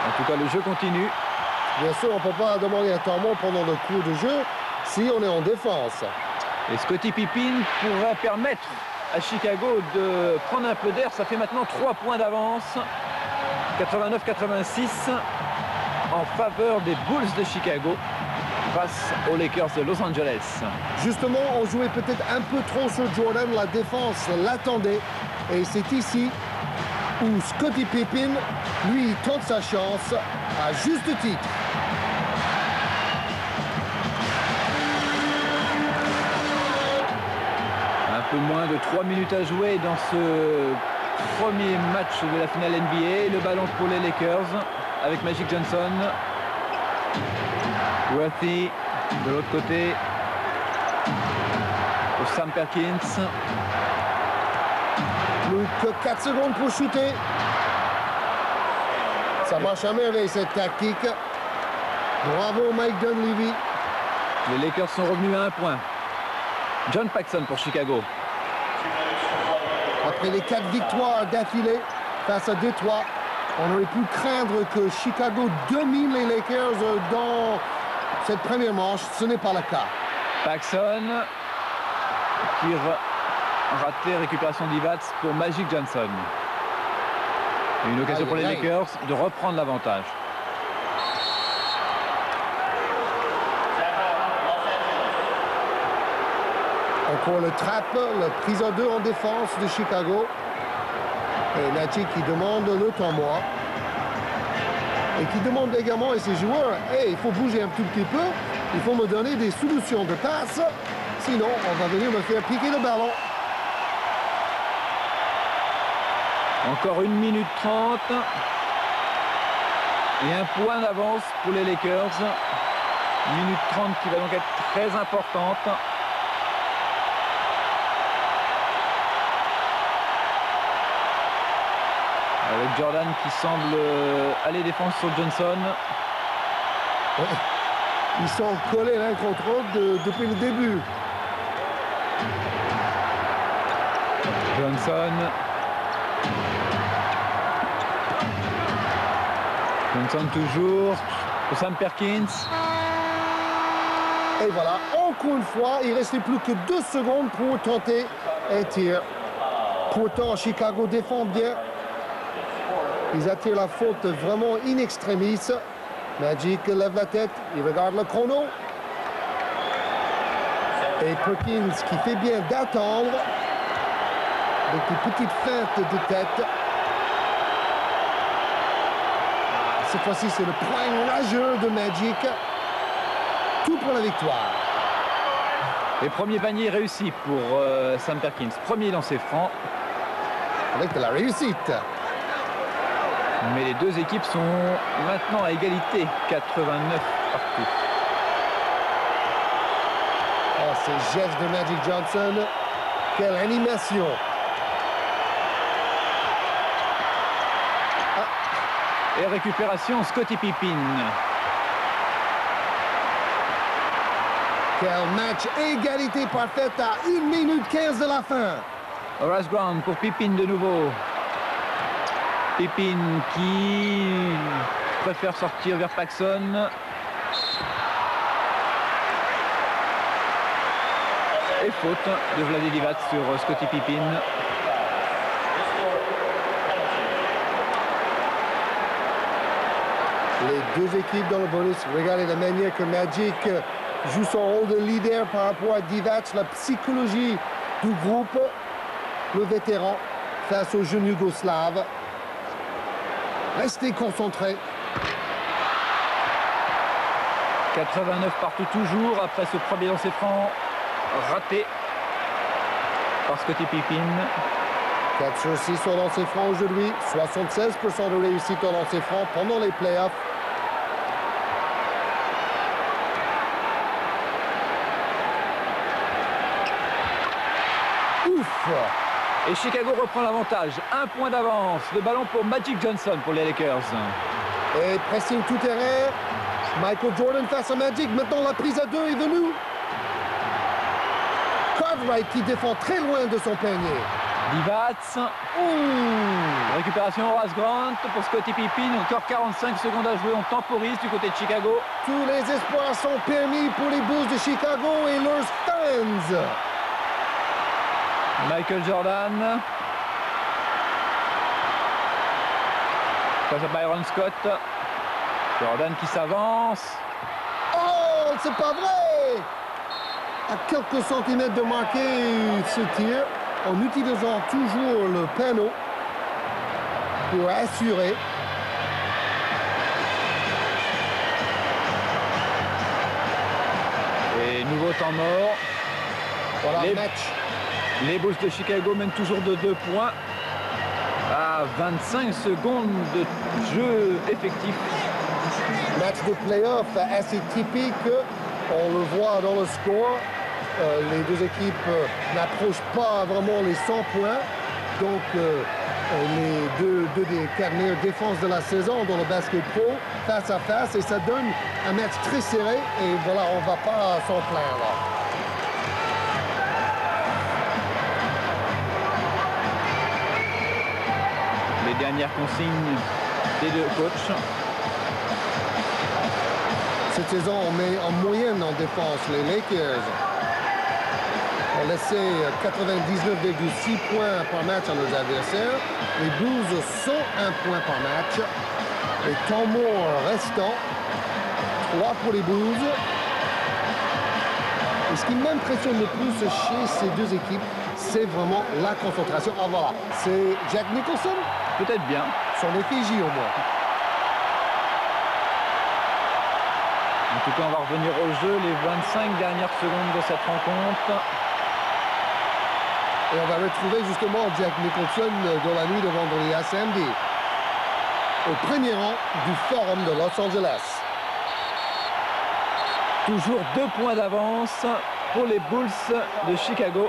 En tout cas, le jeu continue. Bien sûr, on ne peut pas demander un temps mort pendant le cours de jeu si on est en défense. Et Scottie Pippen pourrait permettre à Chicago de prendre un peu d'air. Ça fait maintenant 3 points d'avance. 89-86 en faveur des Bulls de Chicago face aux Lakers de Los Angeles. Justement, on jouait peut-être un peu trop sur Jordan. La défense l'attendait. Et c'est ici où Scottie Pippen, lui, tente sa chance à juste titre. Un peu moins de 3 minutes à jouer dans ce premier match de la finale NBA. Le ballon pour les Lakers avec Magic Johnson. Worthy de l'autre côté pour Sam Perkins. Plus que 4 secondes pour shooter. Ça marche à merveille cette tactique. Bravo Mike Dunleavy. Les Lakers sont revenus à 1 point. John Paxson pour Chicago. Après les 4 victoires d'affilée face à Détroit, on aurait pu craindre que Chicago domine les Lakers dans cette première manche. Ce n'est pas le cas. Paxson qui raté récupération d'Ivac pour Magic Johnson. Et une occasion pour les Lakers de reprendre l'avantage. Encore le trap, le prise à 2 en défense de Chicago. Et Nachi qui demande le temps mort. Et qui demande également à ses joueurs, hey, il faut bouger un tout petit peu, il faut me donner des solutions de passe, sinon on va venir me faire piquer le ballon. Encore 1 minute 30. Et un point d'avance pour les Lakers. Minute 30 qui va donc être très importante. Avec Jordan qui semble aller défendre sur Johnson. Ouais. Ils sont collés l'un contre l'autre depuis le début. Johnson. Johnson toujours pour Sam Perkins. Et voilà, encore une fois, il restait plus que 2 secondes pour tenter un tir. Pourtant, Chicago défend bien. Ils attirent la faute vraiment in extremis. Magic lève la tête, il regarde le chrono. Et Perkins qui fait bien d'attendre. Avec des petites feintes de tête. Cette fois-ci, c'est le point rageux de Magic. Tout pour la victoire. Et premier panier réussi pour Sam Perkins. Premier lancé franc. Avec de la réussite. Mais les deux équipes sont maintenant à égalité. 89 partout. Oh, ces gestes de Magic Johnson. Quelle animation. Et récupération, Scottie Pippen. Quel match, égalité parfaite à 1 minute 15 de la fin. Horace Grant pour Pippen de nouveau. Pippen qui préfère sortir vers Paxson. Et faute de Vlade Divac sur Scottie Pippen. Les deux équipes dans le bonus. Regardez la manière que Magic joue son rôle de leader par rapport à Divac, la psychologie du groupe, le vétéran face aux jeunes yougoslaves. Restez concentrés. 89 partout toujours après ce premier lancer franc raté par Scottie Pippen. 4 sur 6 au lancer franc aujourd'hui. 76% de réussite au lancer franc pendant les playoffs. Ouf! Et Chicago reprend l'avantage. 1 point d'avance. Le ballon pour Magic Johnson pour les Lakers. Et pressing tout terrain. Michael Jordan face à Magic. Maintenant la prise à 2 est venue. Cartwright qui défend très loin de son panier. Divac. Récupération Horace Grant pour Scottie Pippen. Encore 45 secondes à jouer. On temporise du côté de Chicago. Tous les espoirs sont permis pour les Bulls de Chicago et leurs fans. Michael Jordan. Face à Byron Scott. Jordan qui s'avance. Oh, c'est pas vrai! À quelques centimètres de marquer ce tir, en utilisant toujours le panneau pour assurer. Et nouveau temps mort. Voilà le match. Les Bulls de Chicago mènent toujours de 2 points à 25 secondes de jeu effectif. Match de playoff assez typique. On le voit dans le score. Les deux équipes n'approchent pas vraiment les 100 points. Donc, les deux des 4 meilleures défenses de la saison dans le basket pro face à face. Et ça donne un match très serré. Et voilà, on ne va pas s'en plaindre. Les dernières consignes des deux coachs. Cette saison, on met en moyenne en défense les Lakers. On laissait 99,6 points par match à nos adversaires. Les Bulls, 101 points par match. Et temps mort restant, 3 pour les Bulls. Et ce qui m'impressionne le plus chez ces deux équipes, c'est vraiment la concentration. Ah voilà, c'est Jack Nicholson. Peut-être bien. Son effigie au moins. En tout cas, on va revenir au jeu, les 25 dernières secondes de cette rencontre. Et on va retrouver justement Jack Nicholson dans la nuit de vendredi à samedi. Au premier rang du Forum de Los Angeles. Toujours 2 points d'avance pour les Bulls de Chicago.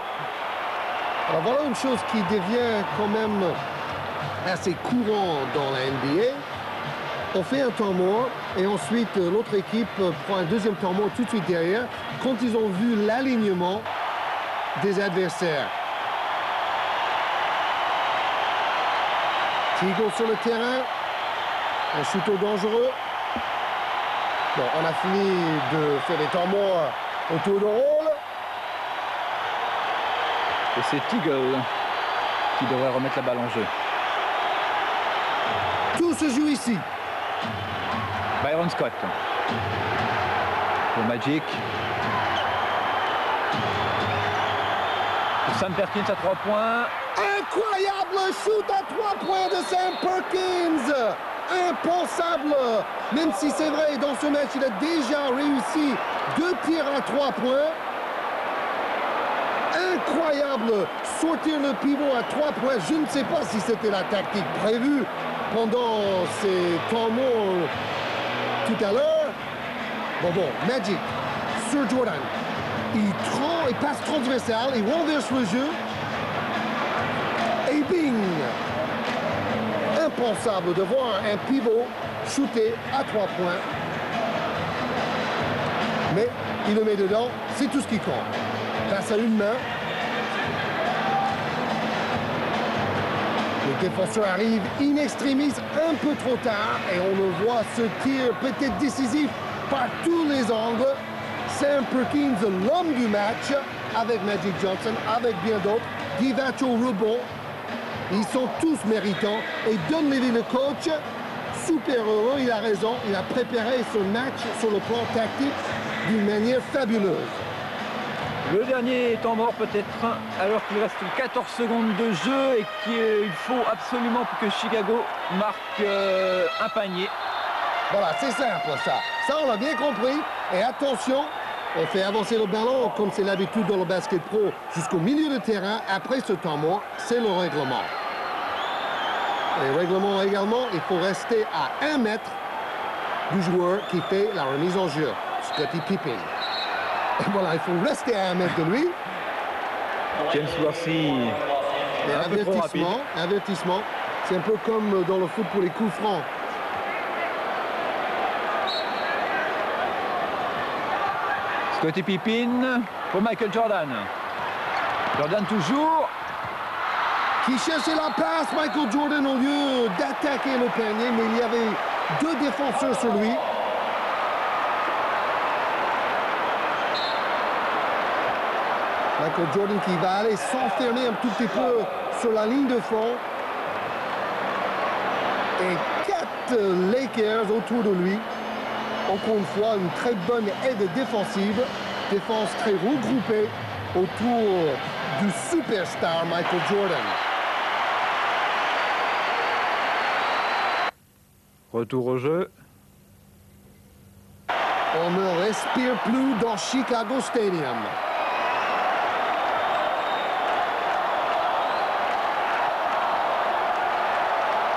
Alors voilà une chose qui devient quand même assez courant dans la NBA. On fait un temps mort et ensuite l'autre équipe prend un deuxième temps mort tout de suite derrière quand ils ont vu l'alignement des adversaires. Tigo sur le terrain, un shooter dangereux. Bon, on a fini de faire des temps morts autour de rôle. Et c'est Teagle qui devrait remettre la balle en jeu. Tout se joue ici. Byron Scott pour Magic. Pour Sam Perkins à 3 points. Incroyable shoot à 3 points de Sam Perkins. Impensable. Même si c'est vrai, dans ce match, il a déjà réussi 2 tirs à 3 points. Incroyable. Sortir le pivot à 3 points. Je ne sais pas si c'était la tactique prévue pendant ces temps morts tout à l'heure. Bon, Magic sur Jordan. Il passe transversal, il renverse le jeu. Et bing! Impensable de voir un pivot shooter à 3 points. Mais il le met dedans, c'est tout ce qui compte. Passe à une main. Le défenseur arrive in extremis un peu trop tard et on le voit, ce tir peut-être décisif par tous les angles. Sam Perkins, l'homme du match, avec Magic Johnson, avec bien d'autres. Divac au rebond. Ils sont tous méritants. Et Don Levy, le coach, super heureux, il a raison. Il a préparé ce match sur le plan tactique d'une manière fabuleuse. Le dernier temps mort peut-être, alors qu'il reste 14 secondes de jeu et qu'il faut absolument que Chicago marque un panier. Voilà, c'est simple ça. Ça, on l'a bien compris. Et attention, on fait avancer le ballon, comme c'est l'habitude dans le basket pro, jusqu'au milieu de terrain. Après ce temps mort, c'est le règlement. Et le règlement également, il faut rester à 1 mètre du joueur qui fait la remise en jeu, Scottie Pippen. Et voilà, il faut rester à 1 mètre de lui. James Worthy, un peu trop rapide. Avertissement. C'est un peu comme dans le foot pour les coups francs. Scottie Pippen pour Michael Jordan. Jordan toujours. Qui cherchait la passe, Michael Jordan, au lieu d'attaquer le panier, mais il y avait 2 défenseurs sur lui. Michael Jordan qui va aller s'enfermer un tout petit peu sur la ligne de fond. Et 4 Lakers autour de lui. Encore une fois, une très bonne aide défensive. Défense très regroupée autour du superstar Michael Jordan. Retour au jeu. On ne respire plus dans Chicago Stadium.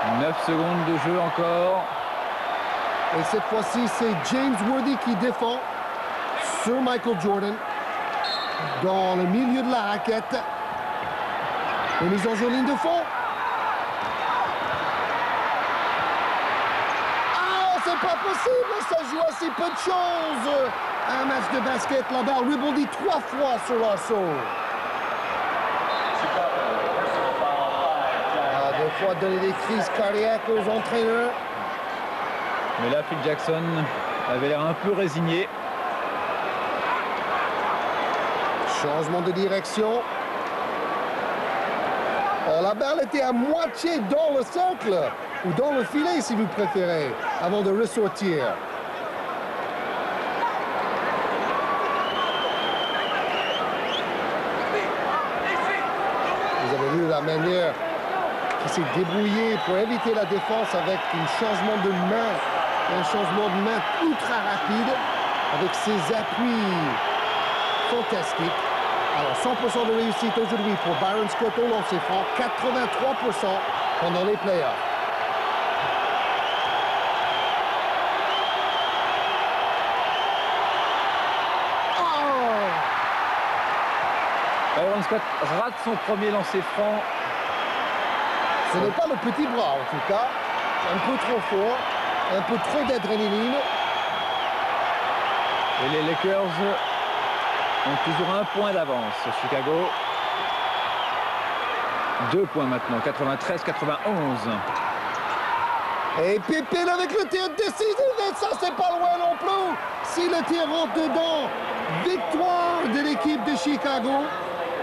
« 9 secondes de jeu encore. » Et cette fois-ci, c'est James Worthy qui défend sur Michael Jordan dans le milieu de la raquette. Remise en jeu ligne de fond. Ah, c'est pas possible, ça joue à si peu de choses. Un match de basket, la balle rebondit 3 fois sur l'assaut. Ah, 2 fois donner des crises cardiaques aux entraîneurs. Mais là, Phil Jackson avait l'air un peu résigné. Changement de direction. Oh, la balle était à moitié dans le cercle, ou dans le filet si vous préférez, avant de ressortir. Vous avez vu la manière qui s'est débrouillé pour éviter la défense avec un changement de main. Un changement de main ultra rapide avec ses appuis fantastiques. Alors 100% de réussite aujourd'hui pour Byron Scott au lancer franc, 83% pendant les playoffs. Byron Scott rate son premier lancer franc. Ce n'est pas le petit bras, en tout cas. Un peu trop fort, un peu trop d'adrénaline. Et les Lakers ont toujours un point d'avance sur Chicago. 2 points maintenant, 93-91. Et Pippen avec le tir décisif, et ça c'est pas loin non plus. Si le tir rentre dedans, victoire de l'équipe de Chicago.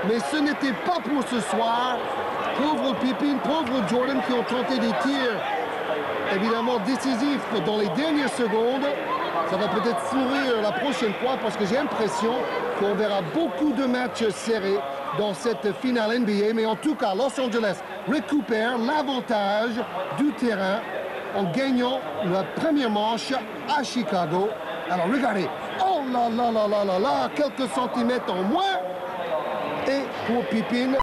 Mais ce n'était pas pour ce soir. Pauvre Pippen, pauvre Jordan qui ont tenté des tirs évidemment décisifs dans les dernières secondes. Ça va peut-être sourire la prochaine fois parce que j'ai l'impression qu'on verra beaucoup de matchs serrés dans cette finale NBA. Mais en tout cas, Los Angeles récupère l'avantage du terrain en gagnant la première manche à Chicago. Alors regardez, oh là là là là là là, quelques centimètres en moins. Et pour Pippen,